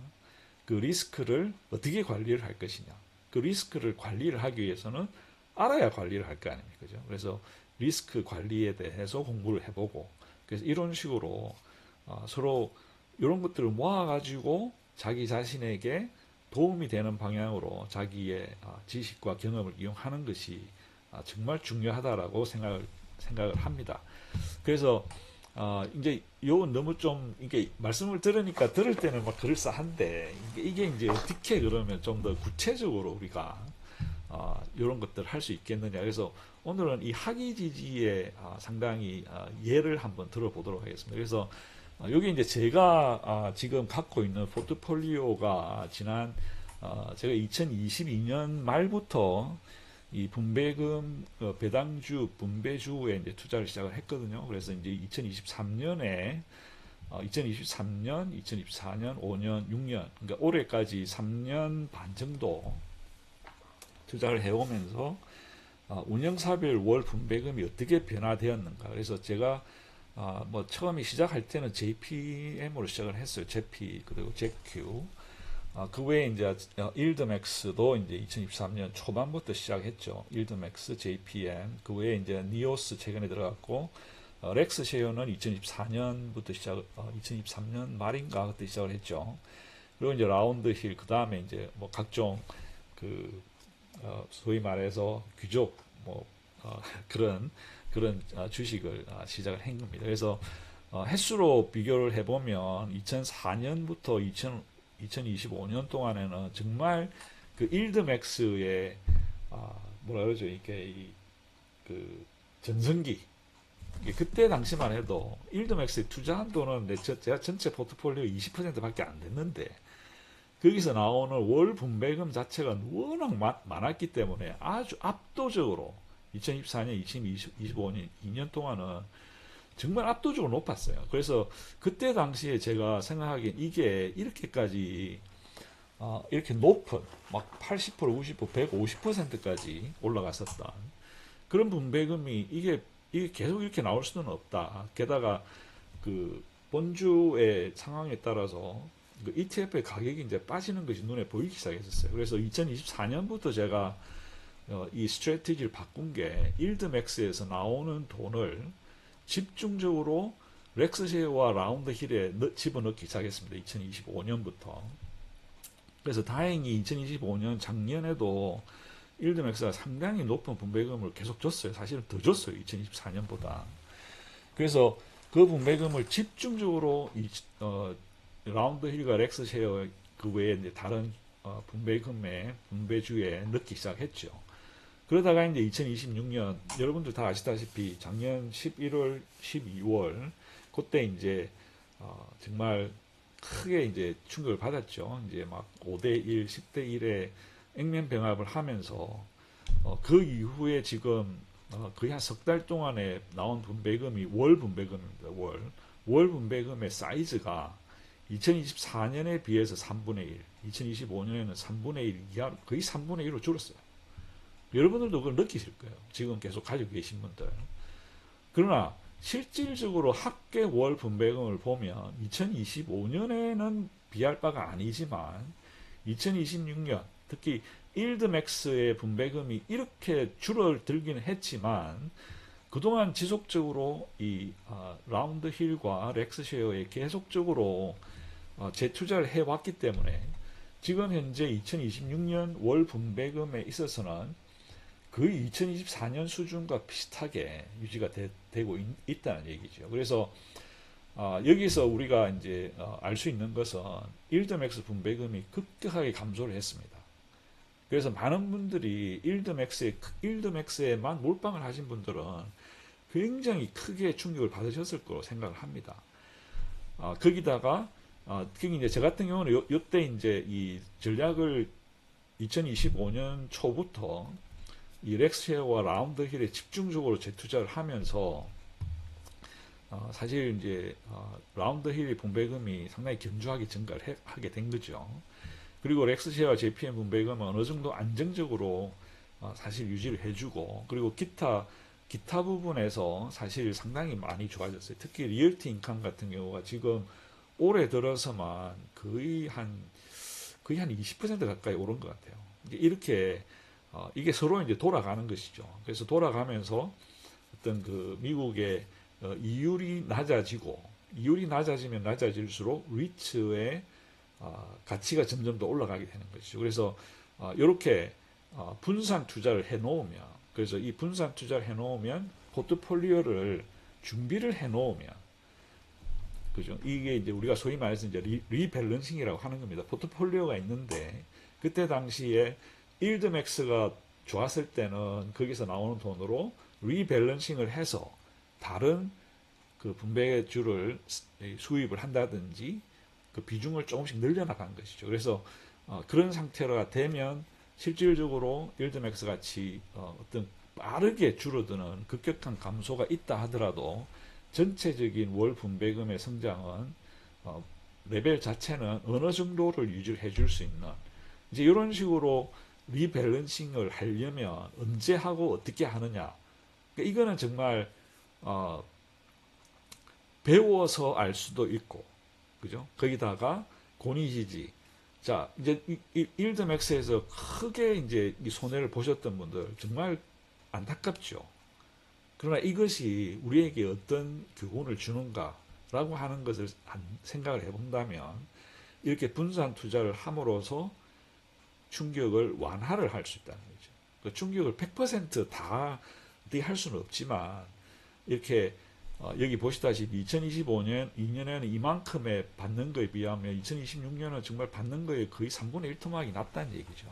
그 리스크를 어떻게 관리를 할 것이냐. 그 리스크를 관리를 하기 위해서는 알아야 관리를 할 거 아닙니까? 그죠? 그래서 리스크 관리에 대해서 공부를 해보고 그래서 이런 식으로 서로 이런 것들을 모아가지고 자기 자신에게 도움이 되는 방향으로 자기의 지식과 경험을 이용하는 것이 정말 중요하다라고 생각을 합니다. 그래서 이제 요 너무 좀 이게 말씀을 들으니까 들을 때는 막 그럴싸한데 이게 이제 어떻게 그러면 좀 더 구체적으로 우리가 이런 것들을 할 수 있겠느냐. 그래서 오늘은 이 학이지지의 상당히 예를 한번 들어보도록 하겠습니다. 그래서 여기 이제 제가 지금 갖고 있는 포트폴리오가 지난 제가 2022년 말부터 이 분배금 배당주 분배주에 이제 투자를 시작을 했거든요. 그래서 이제 2023년, 2024년, 5년, 6년, 그러니까 올해까지 3년 반 정도 투자를 해오면서 운영사별 월 분배금이 어떻게 변화되었는가. 그래서 제가 뭐 처음에 시작할 때는 JPM으로 시작을 했어요. JP 그리고 JQ. 그 외에 이제 일드맥스도 이제 2023년 초반부터 시작했죠. 일드맥스, JPM. 그 외에 이제 니오스 최근에 들어갔고 렉스쉐어는 2024년부터 2023년 말인가 그때 시작을 했죠. 그리고 이제 라운드힐 그 다음에 이제 뭐 각종 그 소위 말해서 귀족 뭐 그런 주식을 시작을 한 겁니다. 그래서 횟수로 비교를 해보면 2004년부터 2025년 동안에는 정말 그 일드맥스의 뭐라 그러죠? 이게 그 전성기. 그때 당시만 해도 일드맥스에 투자한 돈은 제가 전체 포트폴리오 20%밖에 안 됐는데 거기서 나오는 월 분배금 자체가 워낙 많았기 때문에 아주 압도적으로 2024년, 2025년 2년 동안은 정말 압도적으로 높았어요. 그래서 그때 당시에 제가 생각하기엔 이게 이렇게까지 이렇게 높은 막 80%, 90%, 150%까지 올라갔었다. 그런 분배금이 이게 계속 이렇게 나올 수는 없다. 게다가 그 본주의 상황에 따라서 그 ETF의 가격이 이제 빠지는 것이 눈에 보이기 시작했었어요. 그래서 2024년부터 제가 이 스트래티지를 바꾼 게 일드맥스에서 나오는 돈을 집중적으로 렉스쉐어와 라운드힐에 집어넣기 시작했습니다. 2025년부터. 그래서 다행히 2025년 작년에도 일드맥스가 상당히 높은 분배금을 계속 줬어요. 사실은 더 줬어요. 2024년보다. 그래서 그 분배금을 집중적으로 라운드힐과 렉스쉐어 그 외에 이제 다른 분배금의 분배주에 넣기 시작했죠. 그러다가 이제 2026년 여러분들 다 아시다시피 작년 11월, 12월 그때 이제 정말 크게 이제 충격을 받았죠. 이제 막 5대1, 10대1의 액면 병합을 하면서 그 이후에 지금 거의 한 석 달 동안에 나온 분배금이 월 분배금입니다. 월 분배금의 사이즈가 2024년에 비해서 3분의 1, 2025년에는 3분의 1 이하로 거의 3분의 1로 줄었어요. 여러분들도 그걸 느끼실 거예요. 지금 계속 가지고 계신 분들. 그러나 실질적으로 합계 월 분배금을 보면 2025년에는 비할 바가 아니지만 2026년 특히 일드맥스의 분배금이 이렇게 줄어들기는 했지만 그동안 지속적으로 이 라운드힐과 렉스쉐어에 계속적으로 재투자를 해왔기 때문에 지금 현재 2026년 월 분배금에 있어서는 거의 2024년 수준과 비슷하게 유지가 되고 있다는 얘기죠. 그래서 여기서 우리가 이제 알 수 있는 것은 일드맥스 분배금이 급격하게 감소를 했습니다. 그래서 많은 분들이 일드맥스에만 몰빵을 하신 분들은 굉장히 크게 충격을 받으셨을 거로 생각을 합니다. 거기다가 특히 이제 저 같은 경우는 요때 이제 이 전략을 2025년 초부터 이 렉스쉐어와 라운드힐에 집중적으로 재투자를 하면서 사실 이제 라운드힐의 분배금이 상당히 견조하게 증가를 하게 된 거죠. 그리고 렉스쉐어와 JPM 분배금은 어느 정도 안정적으로 사실 유지를 해주고, 그리고 기타 부분에서 사실 상당히 많이 좋아졌어요. 특히 리얼티 인컴 같은 경우가 지금 올해 들어서만 거의 한 20% 가까이 오른 것 같아요. 이렇게 이게 서로 이제 돌아가는 것이죠. 그래서 돌아가면서 어떤 그 미국의 이율이 낮아지면 낮아질수록 리츠의 가치가 점점 더 올라가게 되는 것이죠. 그래서 이렇게 분산 투자를 해놓으면, 그래서 이 분산 투자를 해놓으면 포트폴리오를 준비를 해놓으면, 그죠? 이게 이제 우리가 소위 말해서 이제 리밸런싱이라고 하는 겁니다. 포트폴리오가 있는데 그때 당시에 일드맥스가 좋았을 때는 거기서 나오는 돈으로 리밸런싱을 해서 다른 그 분배주를 수입을 한다든지 그 비중을 조금씩 늘려나간 것이죠. 그래서 그런 상태가 되면 실질적으로 일드맥스 같이 어떤 빠르게 줄어드는 급격한 감소가 있다 하더라도 전체적인 월 분배금의 성장은 레벨 자체는 어느 정도를 유지를 해줄 수 있는, 이제 이런 식으로 리밸런싱을 하려면 언제 하고 어떻게 하느냐. 그러니까 이거는 정말 배워서 알 수도 있고, 그죠? 거기다가 고니지지. 자, 이제 일드맥스에서 크게 이제 이 손해를 보셨던 분들 정말 안타깝죠. 그러나 이것이 우리에게 어떤 교훈을 주는가라고 하는 것을 생각을 해본다면, 이렇게 분산 투자를 함으로써 충격을 완화를 할 수 있다는 거죠. 그 충격을 100%다 어떻게 할 수는 없지만, 이렇게 여기 보시다시피 2025년에는 이만큼의 받는 거에 비하면 2026년은 정말 받는 거에 거의 3분의 1 토막이 났다는 얘기죠.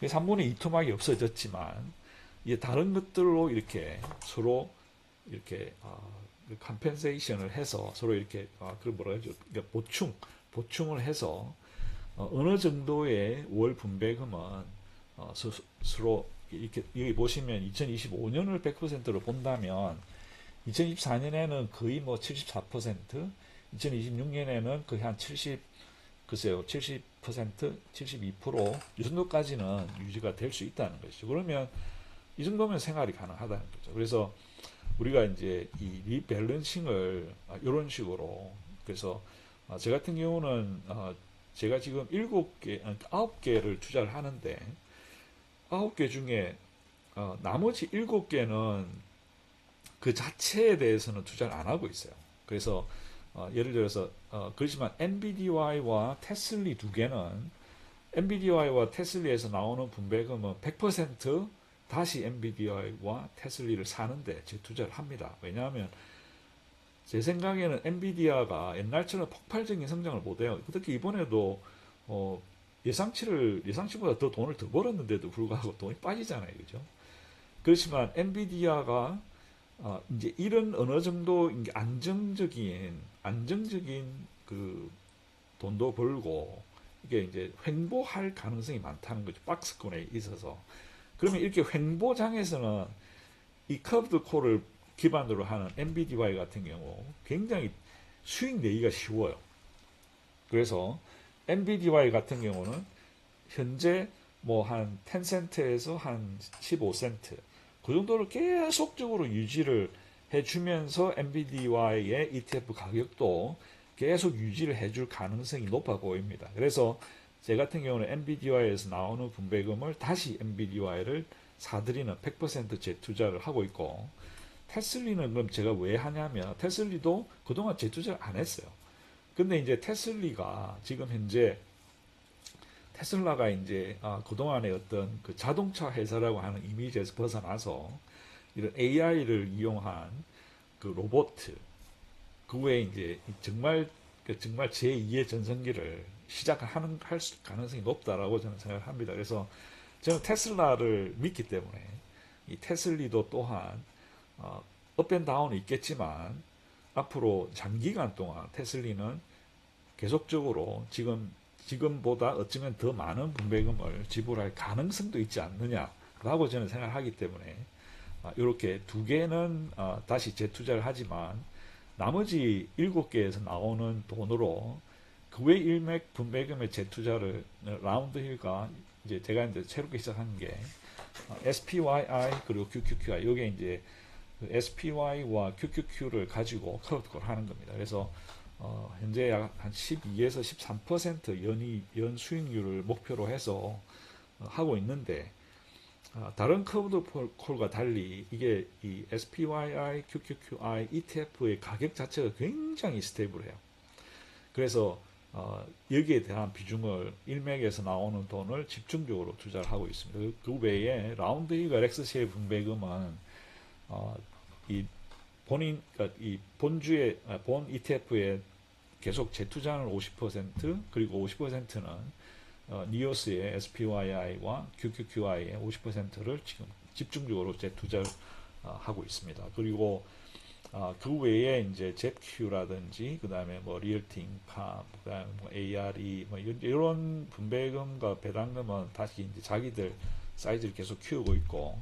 3분의 2 토막이 없어졌지만 이게 다른 것들로 이렇게 서로 이렇게 컴펜세이션을 해서 서로 이렇게 그 뭐라 그러죠? 그러니까 보충을 해서 어느 정도의 월 분배금은 서로 이렇게 여기 보시면 2025년을 100%로 본다면 2024년에는 거의 뭐 74%, 2026년에는 거의 한 70, 글쎄요, 70%, 72%, 이 정도까지는 유지가 될 수 있다는 것이죠. 그러면 이 정도면 생활이 가능하다는 거죠. 그래서 우리가 이제 이 리밸런싱을 이런 식으로, 그래서 제 같은 경우는 제가 지금 9개를 투자를 하는데 9개 중에 나머지 7개는 그 자체에 대해서는 투자를 안 하고 있어요. 그래서 예를 들어서 그렇지만 NBDY와 테슬리 두 개는 NBDY와 테슬리에서 나오는 분배금은 100% 다시 NBDY와 테슬리를 사는데 재투자를 합니다. 왜냐하면 제 생각에는 엔비디아가 옛날처럼 폭발적인 성장을 못해요. 특히 이번에도 예상치보다 더 돈을 더 벌었는데도 불구하고 돈이 빠지잖아요, 그죠? 그렇지만 엔비디아가 이제 이런 어느 정도 안정적인 그 돈도 벌고 이게 이제 횡보할 가능성이 많다는 거죠. 박스권에 있어서. 그러면 이렇게 횡보장에서는 이 커브드 콜을 기반으로 하는 NBDY 같은 경우 굉장히 수익 내기가 쉬워요. 그래서 NBDY 같은 경우는 현재 뭐 한 10센트에서 한 15센트 그 정도를 계속적으로 유지를 해주면서 NBDY의 ETF 가격도 계속 유지를 해줄 가능성이 높아 보입니다. 그래서 제 같은 경우는 NBDY에서 나오는 분배금을 다시 NBDY를 사들이는 100% 재투자를 하고 있고, 테슬리는 그럼 제가 왜 하냐면 테슬리도 그동안 재투자를 안 했어요. 근데 이제 테슬리가 지금 현재 테슬라가 이제 그동안의 어떤 그 자동차 회사라고 하는 이미지에서 벗어나서 이런 AI를 이용한 그 로봇, 그 외에 이제 정말 제2의 전성기를 시작할 가능성이 높다라고 저는 생각을 합니다. 그래서 저는 테슬라를 믿기 때문에 이 테슬리도 또한 업앤다운이 있겠지만 앞으로 장기간 동안 테슬리는 계속적으로 지금보다 어쩌면 더 많은 분배금을 지불할 가능성도 있지 않느냐 라고 저는 생각하기 때문에 이렇게 두 개는 다시 재투자를 하지만 나머지 7개에서 나오는 돈으로 그 외 일맥 분배금의 재투자를 라운드 힐과 이제 제가 이제 새롭게 시작한 게 SPYI 그리고 QQQI 이게 이제 SPY와 QQQ를 가지고 커브콜 하는 겁니다. 그래서 현재 약 한 12에서 13% 연 수익률을 목표로 해서 하고 있는데 다른 커브드 콜과 달리 이게 이 SPYI, QQQI, ETF의 가격 자체가 굉장히 스테이블해요. 그래서 여기에 대한 비중을 일맥에서 나오는 돈을 집중적으로 투자를 하고 있습니다. 그 외에 라운드 힐과 렉스시의 분배금은 이 본인 그러니까 이 본주의 본 ETF에 계속 재투자는 50% 그리고 50%는 니오스의 SPYI와 QQQI의 50%를 지금 집중적으로 재투자를 하고 있습니다. 그리고 그 외에 이제 잽큐라든지 그 다음에 뭐 리얼티 인컴, 그 다음에 뭐 ARE 뭐 이런 분배금과 배당금은 다시 이제 자기들 사이즈를 계속 키우고 있고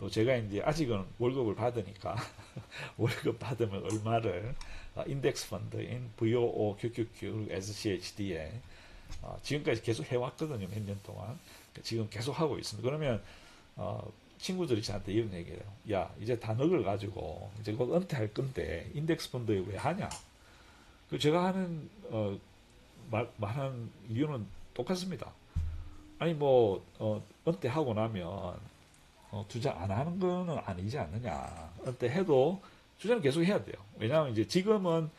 또 제가 이제 아직은 월급을 받으니까 월급 받으면 얼마를 인덱스 펀드인 VOO, QQQ, 그리고 SCHD에 지금까지 계속 해왔거든요. 몇 년 동안. 지금 계속 하고 있습니다. 그러면 친구들이 저한테 이런 얘기를 해요. 야, 이제 다 너를 가지고 이제 곧 은퇴할 건데 인덱스 펀드에 왜 하냐? 그 제가 하는 말하는 이유는 똑같습니다. 아니 뭐 은퇴하고 나면 투자 안 하는 거는 아니지 않느냐. 은퇴해도 투자는 계속 해야 돼요. 왜냐하면 이제 지금은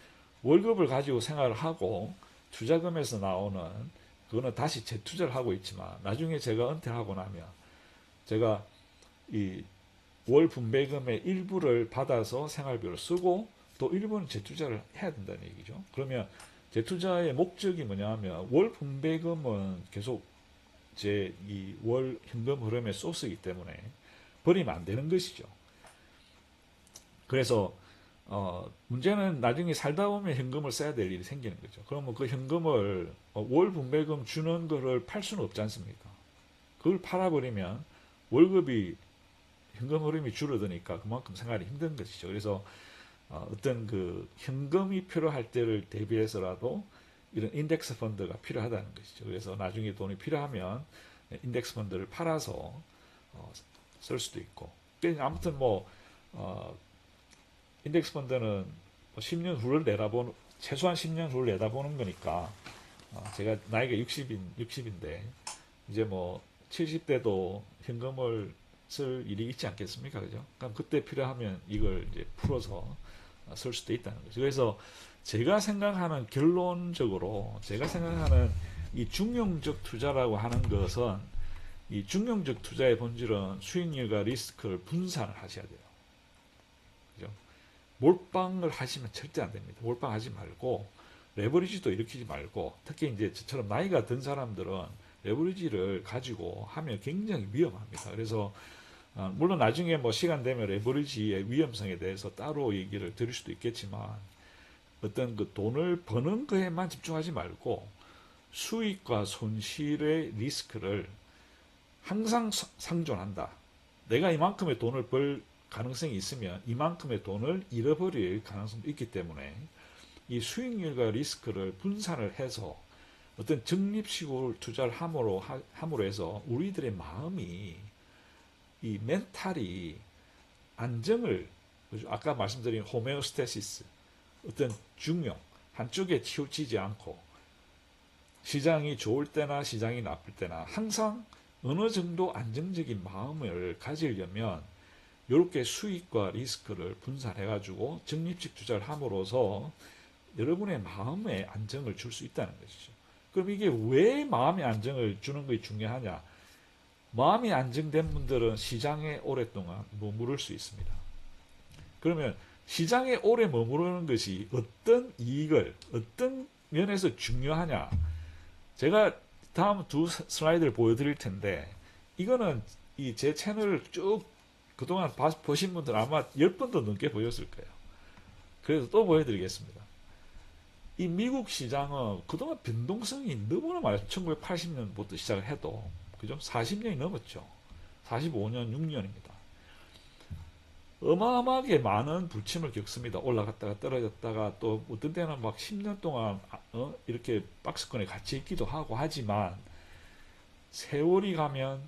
월급을 가지고 생활을 하고 투자금에서 나오는 그거는 다시 재투자를 하고 있지만 나중에 제가 은퇴하고 나면 제가 이 월 분배금의 일부를 받아서 생활비로 쓰고 또 일부는 재투자를 해야 된다는 얘기죠. 그러면 재투자의 목적이 뭐냐면 월 분배금은 계속 제 이 월 현금 흐름의 소스이기 때문에 버리면 안 되는 것이죠. 그래서 문제는 나중에 살다 보면 현금을 써야 될 일이 생기는 거죠. 그러면 그 현금을 월 분배금 주는 거를 팔 수는 없지 않습니까? 그걸 팔아버리면 월급이 현금 흐름이 줄어드니까 그만큼 생활이 힘든 것이죠. 그래서 어떤 그 현금이 필요할 때를 대비해서라도 이런 인덱스 펀드가 필요하다는 것이죠. 그래서 나중에 돈이 필요하면 인덱스 펀드를 팔아서 쓸 수도 있고. 아무튼 뭐 인덱스 펀드는 10년 후를 내다보는 최소한 10년 후를 내다보는 거니까 제가 나이가 60인데 이제 뭐 70대도 현금을 쓸 일이 있지 않겠습니까? 그죠? 그럼 그때 필요하면 이걸 이제 풀어서 쓸 수도 있다는 거죠. 그래서 제가 생각하는 결론적으로 제가 생각하는 이 중용적 투자라고 하는 것은 이 중용적 투자의 본질은 수익률과 리스크를 분산을 하셔야 돼요. 그죠? 몰빵을 하시면 절대 안 됩니다. 몰빵하지 말고 레버리지도 일으키지 말고 특히 이제 저처럼 나이가 든 사람들은 레버리지를 가지고 하면 굉장히 위험합니다. 그래서 물론 나중에 뭐 시간 되면 레버리지의 위험성에 대해서 따로 얘기를 드릴 수도 있겠지만 어떤 그 돈을 버는 거에만 집중하지 말고 수익과 손실의 리스크를 항상 상존한다. 내가 이만큼의 돈을 벌 가능성이 있으면 이만큼의 돈을 잃어버릴 가능성도 있기 때문에 이 수익률과 리스크를 분산을 해서 어떤 적립식으로 투자를 함으로 해서 우리들의 마음이 이 멘탈이 안정을 아까 말씀드린 호메오스테시스 어떤 중용 한쪽에 치우치지 않고 시장이 좋을 때나 시장이 나쁠 때나 항상 어느 정도 안정적인 마음을 가지려면 이렇게 수익과 리스크를 분산해 가지고 적립식 투자를 함으로써 여러분의 마음에 안정을 줄 수 있다는 것이죠. 그럼 이게 왜 마음의 안정을 주는 것이 중요하냐? 마음이 안정된 분들은 시장에 오랫동안 머무를 수 있습니다. 그러면 시장에 오래 머무르는 것이 어떤 이익을, 어떤 면에서 중요하냐? 제가 다음 두 슬라이드를 보여드릴 텐데, 이거는 이 제 채널을 쭉 그동안 보신 분들 아마 10번도 넘게 보셨을 거예요. 그래서 또 보여드리겠습니다. 이 미국 시장은 그동안 변동성이 너무나 많아요. 1980년부터 시작을 해도, 그죠? 40년이 넘었죠. 45년, 6년입니다. 어마어마하게 많은 부침을 겪습니다. 올라갔다가 떨어졌다가 또 어떤 때는 막 10년 동안 이렇게 박스권에 같이 있기도 하고 하지만 세월이 가면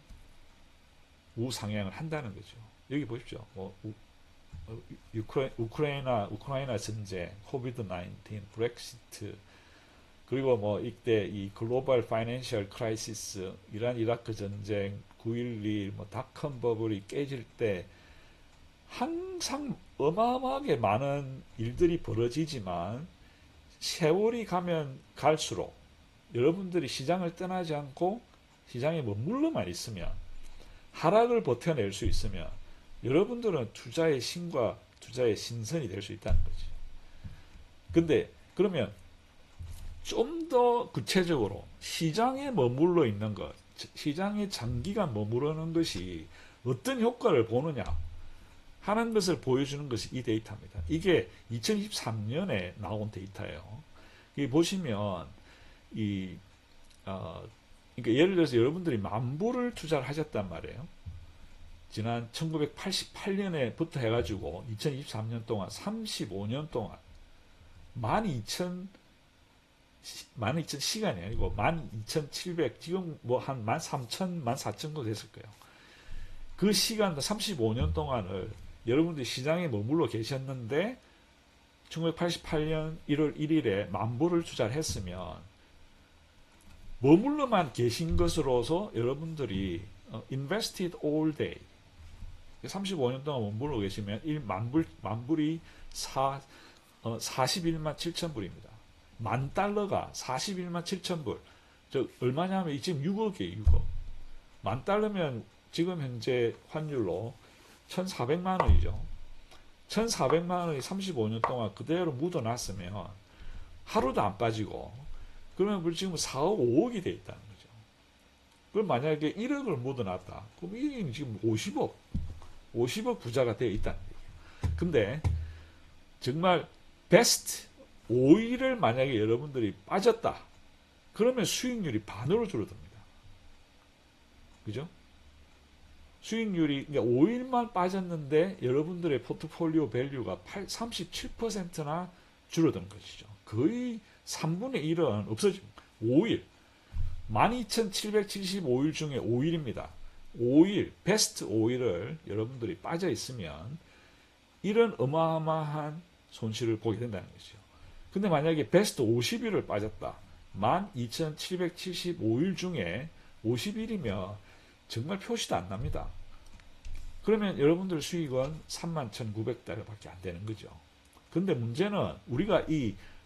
우상향을 한다는 거죠. 여기 보십시오. 우크라이나 전쟁, 코비드-19, 브렉시트, 그리고 뭐 이때 이 글로벌 파이낸셜 크라이시스, 이란 이라크 전쟁, 9.11, 뭐 닷컴 버블이 깨질 때 항상 어마어마하게 많은 일들이 벌어지지만 세월이 가면 갈수록 여러분들이 시장을 떠나지 않고 시장에 머물러만 있으면, 하락을 버텨낼 수 있으면 여러분들은 투자의 신과 투자의 신선이 될 수 있다는 거죠. 근데 그러면 좀 더 구체적으로 시장에 머물러 있는 것, 시장에 장기간 머무르는 것이 어떤 효과를 보느냐 하는 것을 보여주는 것이 이 데이터입니다. 이게 2023년에 나온 데이터예요. 여기 보시면 그러니까 예를 들어서 여러분들이 10,000불을 투자를 하셨단 말이에요. 지난 1988년에부터 해가지고 2023년 동안 35년 동안 12,000 시간이 아니고 12,700, 지금 뭐 한 13,000, 14,000 정도 됐을 거예요. 그 시간 35년 동안을 여러분들이 시장에 머물러 계셨는데 1988년 1월 1일에 10,000불을 투자를 했으면 머물러만 계신 것으로서 여러분들이 invested all day 35년 동안 머물러 계시면 10,000불이 41만 7천 불입니다. $10,000가 41만 7천 불. 즉 얼마냐면 지금 6억이에요. 6억. $10,000면 지금 현재 환율로 1,400만 원이죠. 1,400만 원이 35년 동안 그대로 묻어놨으면 하루도 안 빠지고, 그러면 지금 4억, 5억이 돼 있다는 거죠. 그럼 만약에 1억을 묻어놨다. 그럼 이게 지금 50억 부자가 되어 있다는 거예요. 근데 정말 베스트 5일을 만약에 여러분들이 빠졌다. 그러면 수익률이 반으로 줄어듭니다. 그죠? 수익률이, 그러니까 5일만 빠졌는데 여러분들의 포트폴리오 밸류가 37%나 줄어드는 것이죠. 거의 3분의 1은 없어집니다. 5일. 12,775일 중에 5일입니다. 5일, 베스트 5일을 여러분들이 빠져 있으면 이런 어마어마한 손실을 보게 된다는 것이죠. 근데 만약에 베스트 50일을 빠졌다. 12,775일 중에 50일이면 정말 표시도 안 납니다. 그러면 여러분들 수익은 31,900달러밖에 안 되는 거죠. 근데 문제는 우리가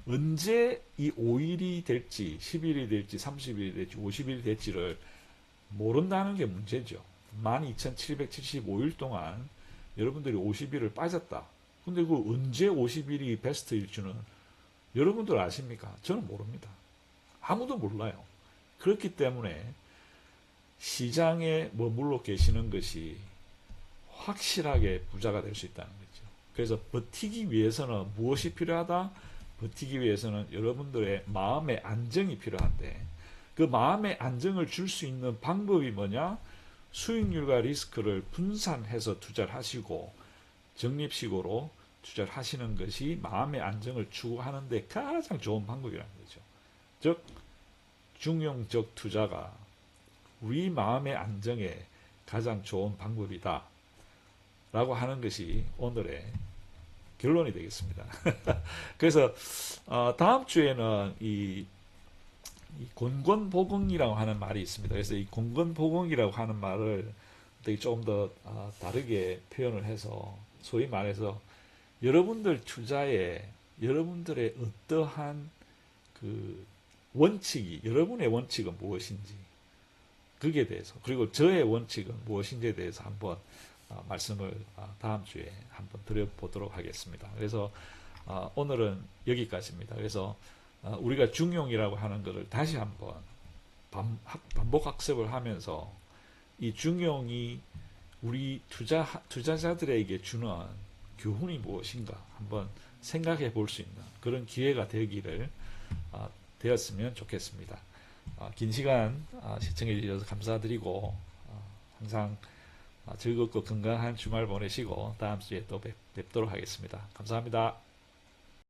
언제 이 5일이 될지, 10일이 될지, 30일이 될지, 50일이 될지를 모른다는 게 문제죠. 12,775일 동안 여러분들이 50일을 빠졌다. 근데 그 언제 50일이 베스트일 줄은 여러분들 아십니까? 저는 모릅니다. 아무도 몰라요. 그렇기 때문에 시장에 머물러 계시는 것이 확실하게 부자가 될 수 있다는 거죠. 그래서 버티기 위해서는 무엇이 필요하다? 버티기 위해서는 여러분들의 마음의 안정이 필요한데, 그 마음의 안정을 줄 수 있는 방법이 뭐냐? 수익률과 리스크를 분산해서 투자를 하시고 적립식으로 투자를 하시는 것이 마음의 안정을 추구하는 데 가장 좋은 방법이라는 거죠. 즉 중용적 투자가 우리 마음의 안정에 가장 좋은 방법이다 라고 하는 것이 오늘의 결론이 되겠습니다. 그래서 다음 주에는 이 곤곤보공이라고 하는 말이 있습니다. 그래서 이 곤곤보공이라고 하는 말을 되게 조금 더 다르게 표현을 해서, 소위 말해서 여러분들 투자에 여러분들의 어떠한 그 원칙이, 여러분의 원칙은 무엇인지, 그게 대해서, 그리고 저의 원칙은 무엇인지에 대해서 한번 말씀을 다음 주에 한번 드려보도록 하겠습니다. 그래서 오늘은 여기까지입니다. 그래서 우리가 중용이라고 하는 것을 다시 한번 반복 학습을 하면서 이 중용이 우리 투자자들에게 주는 교훈이 무엇인가 한번 생각해 볼 수 있는 그런 기회가 되기를 되었으면 좋겠습니다. 긴 시간 시청해 주셔서 감사드리고 항상 즐겁고 건강한 주말 보내시고 다음 주에 또 뵙도록 하겠습니다. 감사합니다.